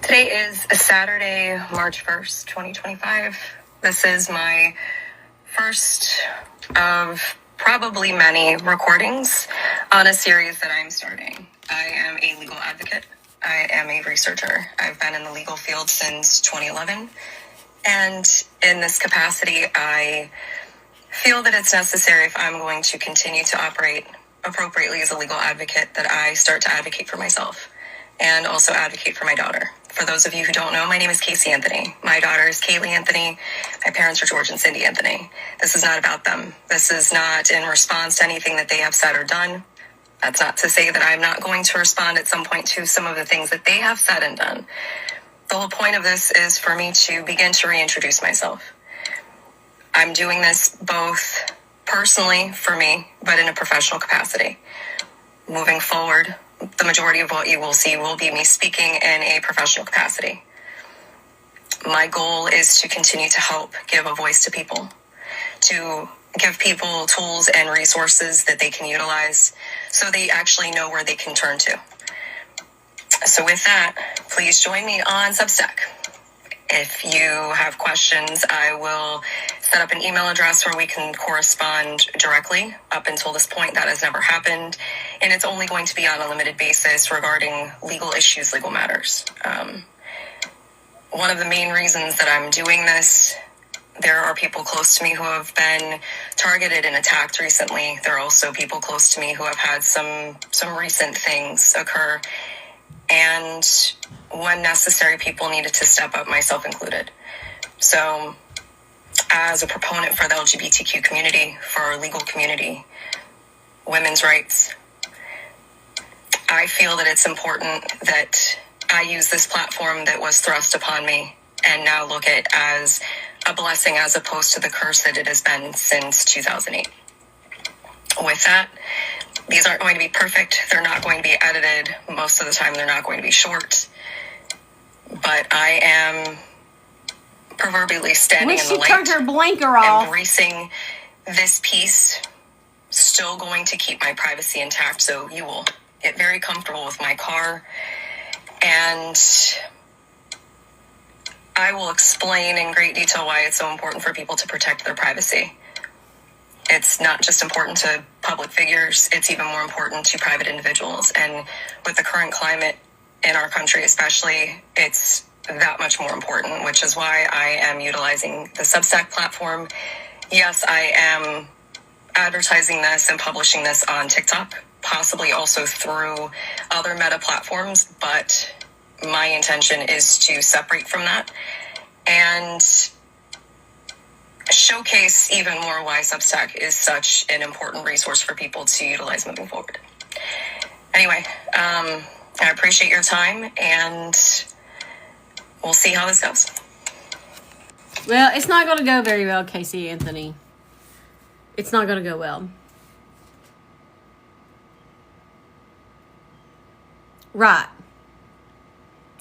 Today is Saturday, March 1st, 2025. This is my first of probably many recordings on a series that I'm starting. I am a legal advocate. I am a researcher. I've been in the legal field since 2011. And in this capacity, I feel that it's necessary, if I'm going to continue to operate appropriately as a legal advocate, that I start to advocate for myself and also advocate for my daughter. For those of you who don't know, my name is Casey Anthony. My daughter is Kaylee Anthony. My parents are George and Cindy Anthony. This is not about them. This is not in response to anything that they have said or done. That's not to say that I'm not going to respond at some point to some of the things that they have said and done. The whole point of this is for me to begin to reintroduce myself. I'm doing this both personally for me, but in a professional capacity. Moving forward, the majority of what you will see will be me speaking in a professional capacity. My goal is to continue to help give a voice to people, to give people tools and resources that they can utilize so they actually know where they can turn to. So with that, please join me on Substack. If you have questions, I will set up an email address where we can correspond directly. Up until this point, that has never happened. And it's only going to be on a limited basis regarding legal issues, legal matters. One of the main reasons that I'm doing this, there are people close to me who have been targeted and attacked recently. There are also people close to me who have had some recent things occur. And when necessary, people needed to step up, myself included. So as a proponent for the LGBTQ community, for our legal community, women's rights, I feel that it's important that I use this platform that was thrust upon me and now look at as a blessing as opposed to the curse that it has been since 2008. With that, these aren't going to be perfect. They're not going to be edited. Most of the time, they're not going to be short. But I am proverbially standing in the light. When she turned her blinker off. Embracing this piece, still going to keep my privacy intact. So you will get very comfortable with my car. And I will explain in great detail why it's so important for people to protect their privacy. It's not just important to public figures, it's even more important to private individuals. And with the current climate in our country especially, it's that much more important, which is why I am utilizing the Substack platform. Yes, I am advertising this and publishing this on TikTok, possibly also through other meta platforms, but my intention is to separate from that and showcase even more why Substack is such an important resource for people to utilize moving forward. Anyway, I appreciate your time, and we'll see how this goes. Well, it's not going to go very well, Casey Anthony. It's not going to go well. Right.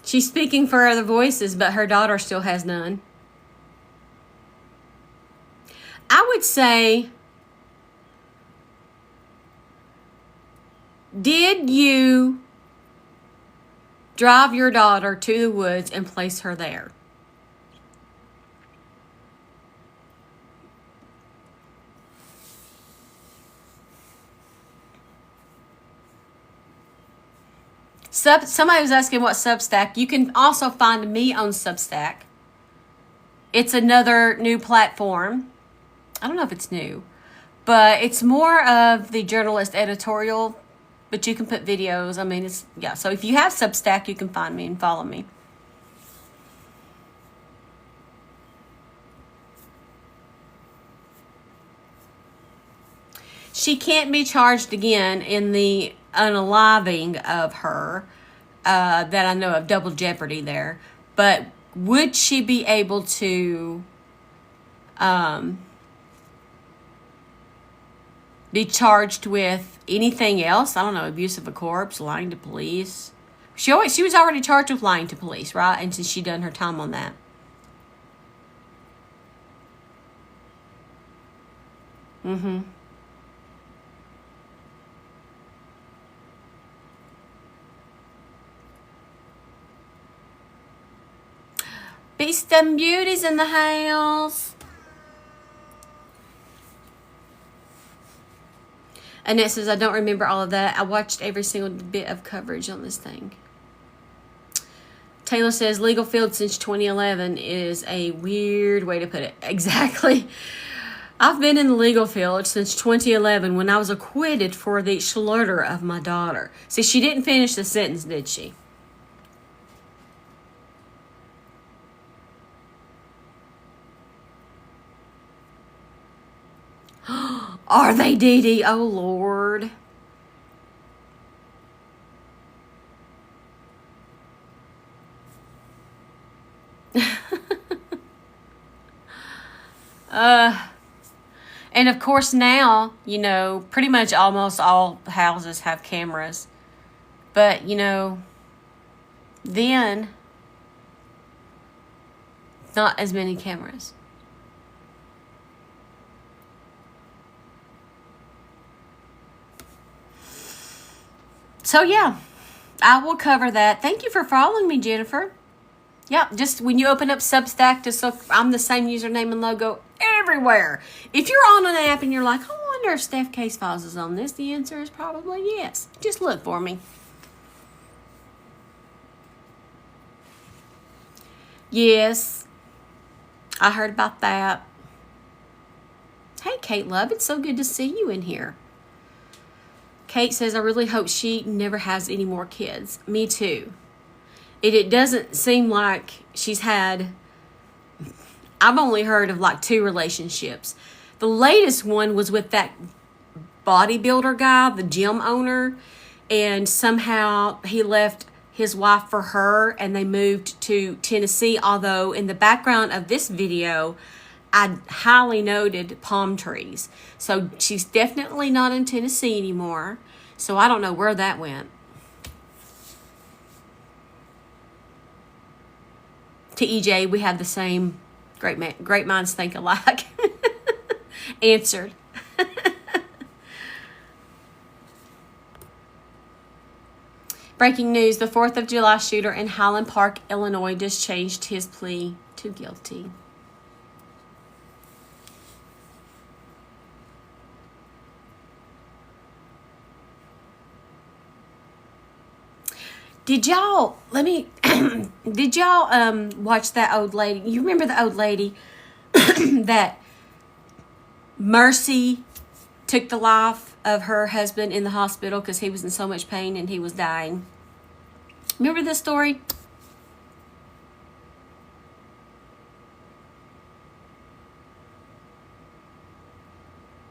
She's speaking for other voices, but her daughter still has none. I would say, did you drive your daughter to the woods and place her there? Somebody was asking what Substack. You can also find me on Substack. It's another new platform. I don't know if it's new, but it's more of the journalist editorial, but you can put videos. I mean, so if you have Substack, you can find me and follow me. She can't be charged again in the unaliving of her that I know of, double jeopardy there. But would she be able to be charged with anything else? I don't know, abuse of a corpse, lying to police. She was already charged with lying to police, right? And since she done her time on that. Mm-hmm. Beast and beauties in the house. Annette says, I don't remember all of that. I watched every single bit of coverage on this thing. Taylor says, legal field since 2011 is a weird way to put it. Exactly. I've been in the legal field since 2011 when I was acquitted for the slaughter of my daughter. See, she didn't finish the sentence, did she? Are they, Dee Dee? Oh, Lord. And of course now, pretty much almost all houses have cameras. But, then not as many cameras. So, yeah, I will cover that. Thank you for following me, Jennifer. Yeah, just when you open up Substack, I'm the same username and logo everywhere. If you're on an app and you're like, I wonder if Steph Case Files is on this, the answer is probably yes. Just look for me. Yes, I heard about that. Hey, Kate Love, it's so good to see you in here. Kate says, I really hope she never has any more kids. Me too. It doesn't seem like she's had... I've only heard of like 2 relationships. The latest one was with that bodybuilder guy, the gym owner, and somehow he left his wife for her and they moved to Tennessee, although in the background of this video, I highly noted palm trees. So she's definitely not in Tennessee anymore. So I don't know where that went. To EJ, we had the same great minds think alike. Answered. Breaking news, the 4th of July shooter in Highland Park, Illinois just changed his plea to guilty. Did y'all, let me Did y'all watch that old lady? You remember the old lady that Mercy took the life of her husband in the hospital because he was in so much pain and he was dying? Remember this story?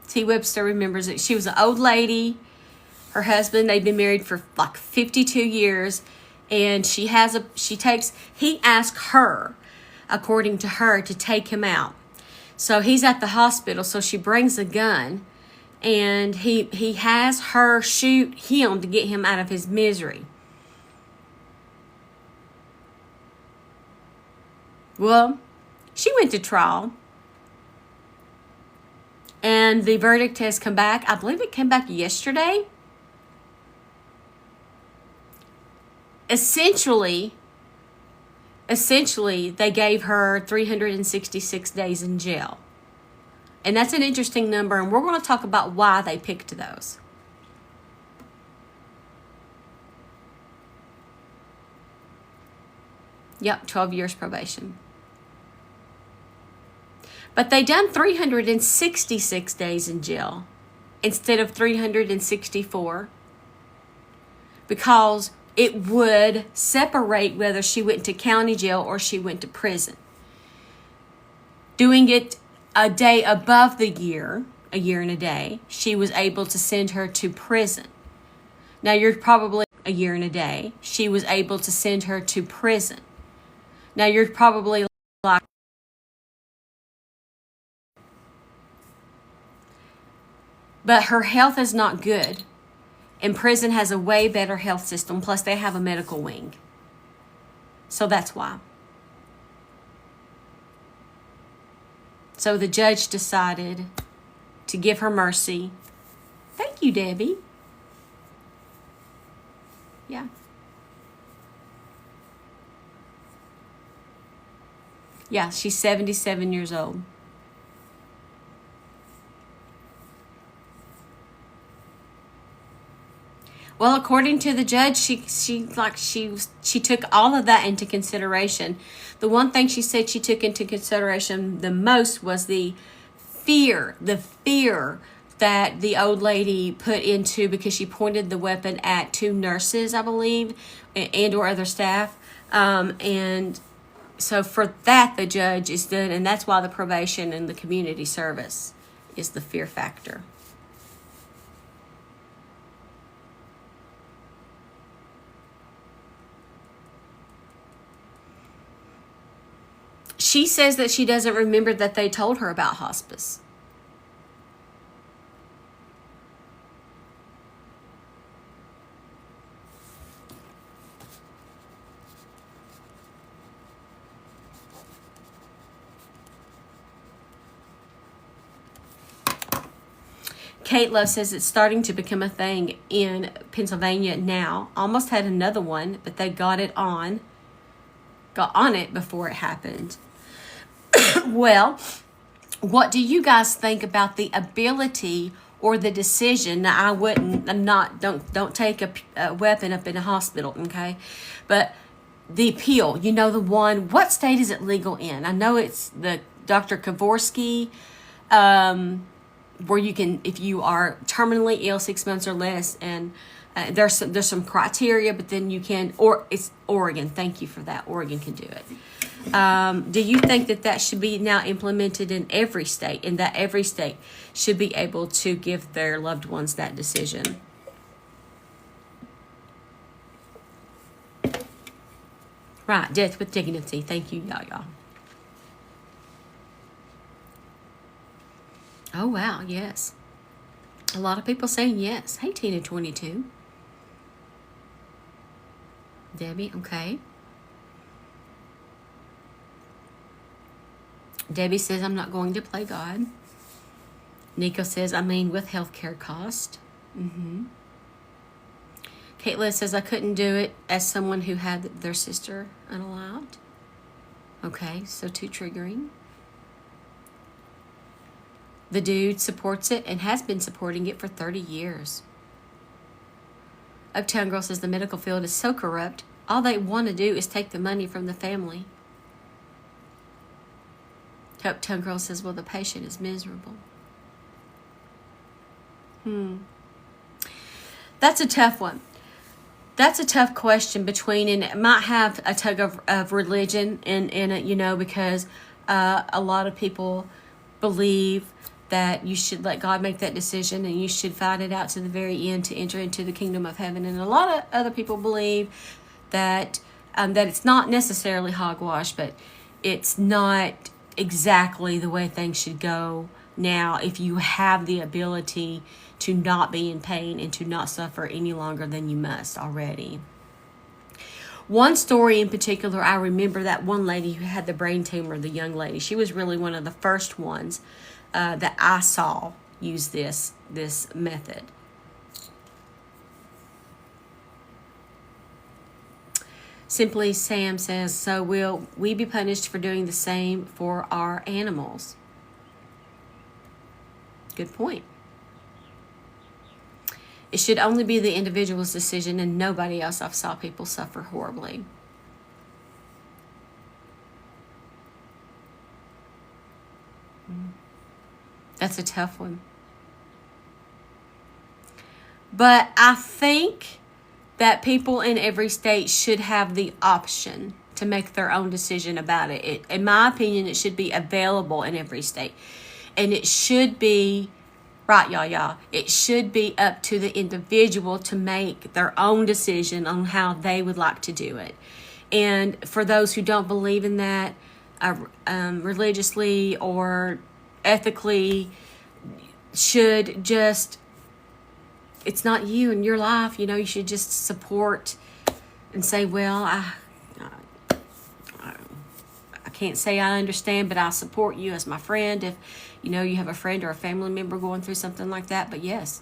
T. Webster remembers it. She was an old lady. Her husband, they'd been married for like 52 years. And he asked her, according to her, to take him out. So he's at the hospital. So she brings a gun. And he has her shoot him to get him out of his misery. Well, she went to trial. And the verdict has come back. I believe it came back yesterday. Essentially, they gave her 366 days in jail. And that's an interesting number, and we're going to talk about why they picked those. Yep, 12 years probation. But they done 366 days in jail instead of 364 because it would separate whether she went to county jail or she went to prison. Doing it a day above a year and a day, she was able to send her to prison. Now you're probably a year and a day, she was able to send her to prison. Now you're probably like, but her health is not good. And prison has a way better health system. Plus, they have a medical wing. So that's why. So the judge decided to give her mercy. Thank you, Debbie. Yeah. Yeah, she's 77 years old. Well, according to the judge, she took all of that into consideration. The one thing she said she took into consideration the most was the fear that the old lady put into, because she pointed the weapon at 2 nurses, I believe, and or other staff. And so for that, the judge is good, and that's why the probation and the community service is the fear factor. She says that she doesn't remember that they told her about hospice. Kate Love says it's starting to become a thing in Pennsylvania now. Almost had another one, but they got on it before it happened. Well, what do you guys think about the ability or the decision? Now, don't take a weapon up in a hospital, okay? But the appeal, the one, what state is it legal in? I know it's the Dr. Kovorski, where you can, if you are terminally ill 6 months or less, and there's some criteria, but then you can, or it's Oregon. Thank you for that. Oregon can do it. Do you think that should be now implemented in every state, and that every state should be able to give their loved ones that decision? Right, death with dignity. Thank you, y'all. Oh, wow, yes. A lot of people saying yes. Hey, Tina 22. Debbie, okay. Debbie says, I'm not going to play God. Nico says, with healthcare cost. Caitlin says, I couldn't do it as someone who had their sister unalived. Okay, so too triggering. The dude supports it and has been supporting it for 30 years. Uptown Girl says, the medical field is so corrupt. All they want to do is take the money from the family. Hope Tongue Girl says, well, the patient is miserable. That's a tough one. That's a tough question between, and it might have a tug of religion in it, because a lot of people believe that you should let God make that decision and you should fight it out to the very end to enter into the kingdom of heaven. And a lot of other people believe that that it's not necessarily hogwash, but it's not exactly the way things should go now if you have the ability to not be in pain and to not suffer any longer than you must already. One story in particular, I remember that one lady who had the brain tumor, the young lady. She was really one of the first ones that I saw use this method. Simply Sam says, so will we be punished for doing the same for our animals? Good point. It should only be the individual's decision and nobody else. I've saw people suffer horribly. That's a tough one. But I think that people in every state should have the option to make their own decision about it. In my opinion, it should be available in every state. And it should be, right, y'all, it should be up to the individual to make their own decision on how they would like to do it. And for those who don't believe in that religiously or ethically, should just, it's not you and your life, you should just support and say, well, I can't say I understand, but I support you as my friend if you have a friend or a family member going through something like that. But yes.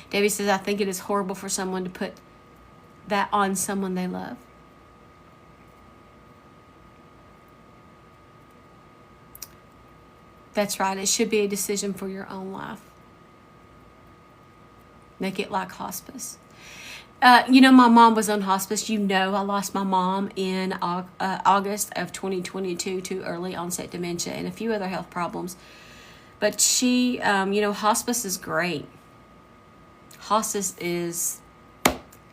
Debbie says, I think it is horrible for someone to put that on someone they love. That's right. It should be a decision for your own life. Make it like hospice. My mom was on hospice. I lost my mom in August of 2022 to early onset dementia and a few other health problems. But she, hospice is great. Hospice is...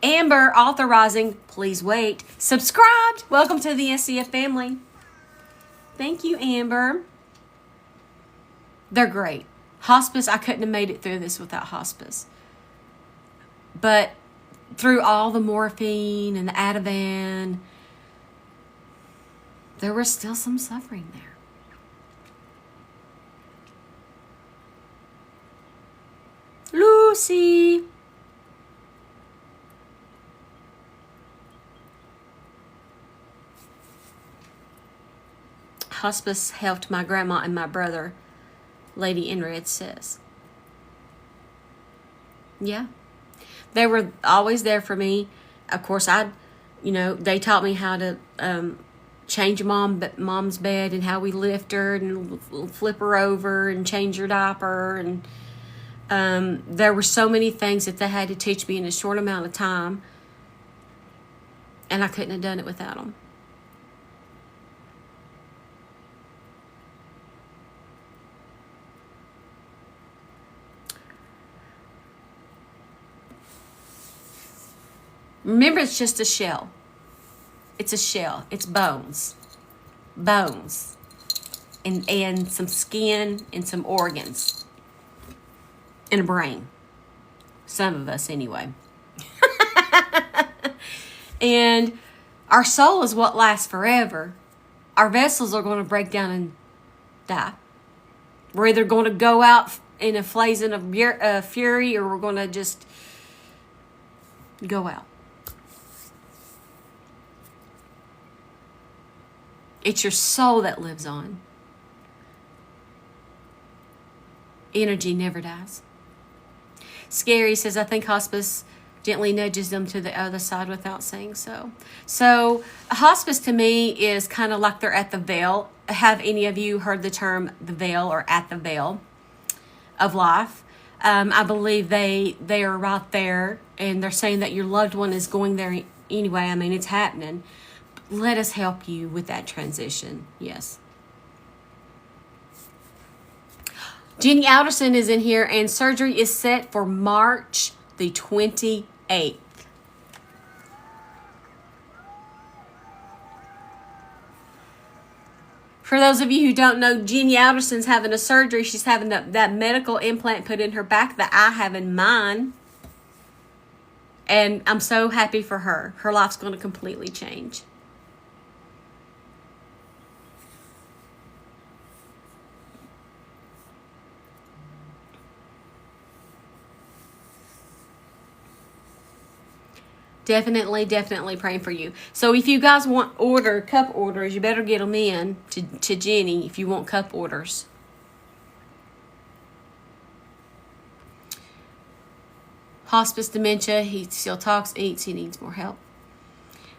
Amber, authorizing, please wait. Subscribed. Welcome to the SCF family. Thank you, Amber. They're great. Hospice, I couldn't have made it through this without hospice. But through all the morphine and the Ativan, there was still some suffering there. Lucy. Hospice helped my grandma and my brother, Lady in Red says. Yeah. They were always there for me. Of course, they taught me how to change mom's bed and how we lift her and flip her over and change her diaper. And there were so many things that they had to teach me in a short amount of time. And I couldn't have done it without them. Remember, it's just a shell. It's a shell. It's bones. Bones. And some skin and some organs. And a brain. Some of us, anyway. And our soul is what lasts forever. Our vessels are going to break down and die. We're either going to go out in a blazing of fury, or we're going to just go out. It's your soul that lives on. Energy never dies. Scary says, I think hospice gently nudges them to the other side without saying so. So hospice to me is kind of like they're at the veil have any of you heard the term the veil or at the veil of life. I believe they are right there, and they're saying that your loved one is going there anyway. I mean, it's happening. Let us help you with that transition. Yes. Jenny Alderson is in here, and surgery is set for March the 28th. For those of you who don't know, Jenny Alderson's having a surgery. She's having that medical implant put in her back that I have in mine. And I'm so happy for her. Her life's going to completely change. Definitely praying for you. So if you guys want cup orders, you better get them in to Jenny if you want cup orders. Hospice dementia. He still talks, eats. He needs more help.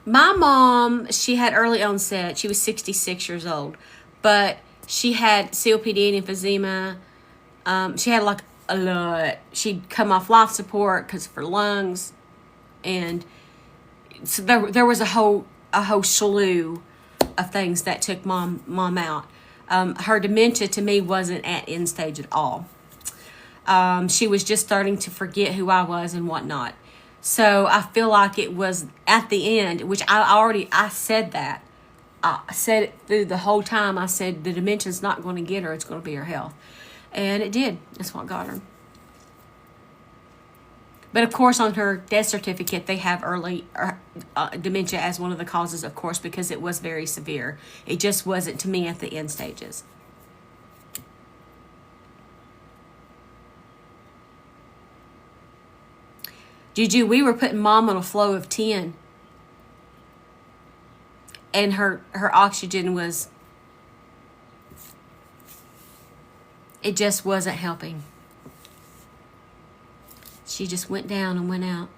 My mom, she had early onset. She was 66 years old. But she had COPD and emphysema. She had like a lot. She'd come off life support because of her lungs. And so there was a whole slew of things that took mom out. Her dementia to me wasn't at end stage at all. She was just starting to forget who I was and whatnot. So I feel like it was at the end, which I said that. I said it through the whole time. I said the dementia's not going to get her. It's going to be her health. And it did. That's what got her. But of course, on her death certificate, they have early dementia as one of the causes, of course, because it was very severe. It just wasn't to me at the end stages. Juju, we were putting mom on a flow of 10. And her oxygen was, it just wasn't helping. She just went down and went out.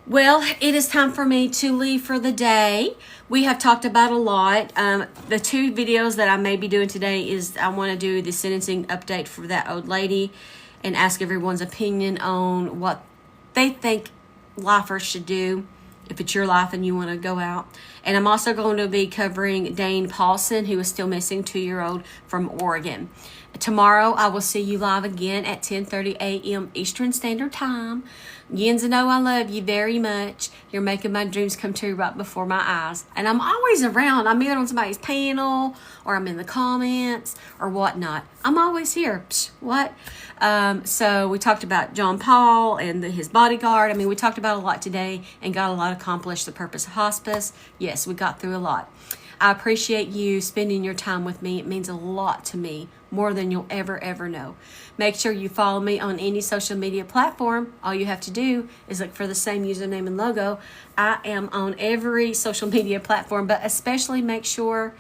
Well, it is time for me to leave for the day. We have talked about a lot. The two videos that I may be doing today is I want to do the sentencing update for that old lady and ask everyone's opinion on what they think lifers should do if it's your life and you want to go out. And I'm also going to be covering Dane Paulsen, who is still missing, 2-year-old from Oregon. Tomorrow, I will see you live again at 10:30 a.m. Eastern Standard Time. Yins and I love you very much. You're making my dreams come true right before my eyes. And I'm always around. I'm either on somebody's panel or I'm in the comments or whatnot. I'm always here. Psh, what? So we talked about John Paul and his bodyguard. I mean, we talked about a lot today and got a lot accomplished. The purpose of hospice. Yes, we got through a lot. I appreciate you spending your time with me. It means a lot to me, more than you'll ever know. Make sure you follow me on any social media platform. All you have to do is look for the same username and logo. I am on every social media platform, but especially make sure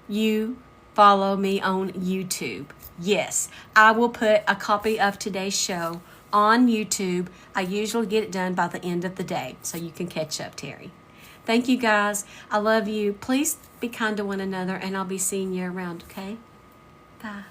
you follow me on YouTube. Yes, I will put a copy of today's show on YouTube. I usually get it done by the end of the day, so you can catch up, Terry. Thank you, guys. I love you. Please be kind to one another, and I'll be seeing you around, okay? Bye.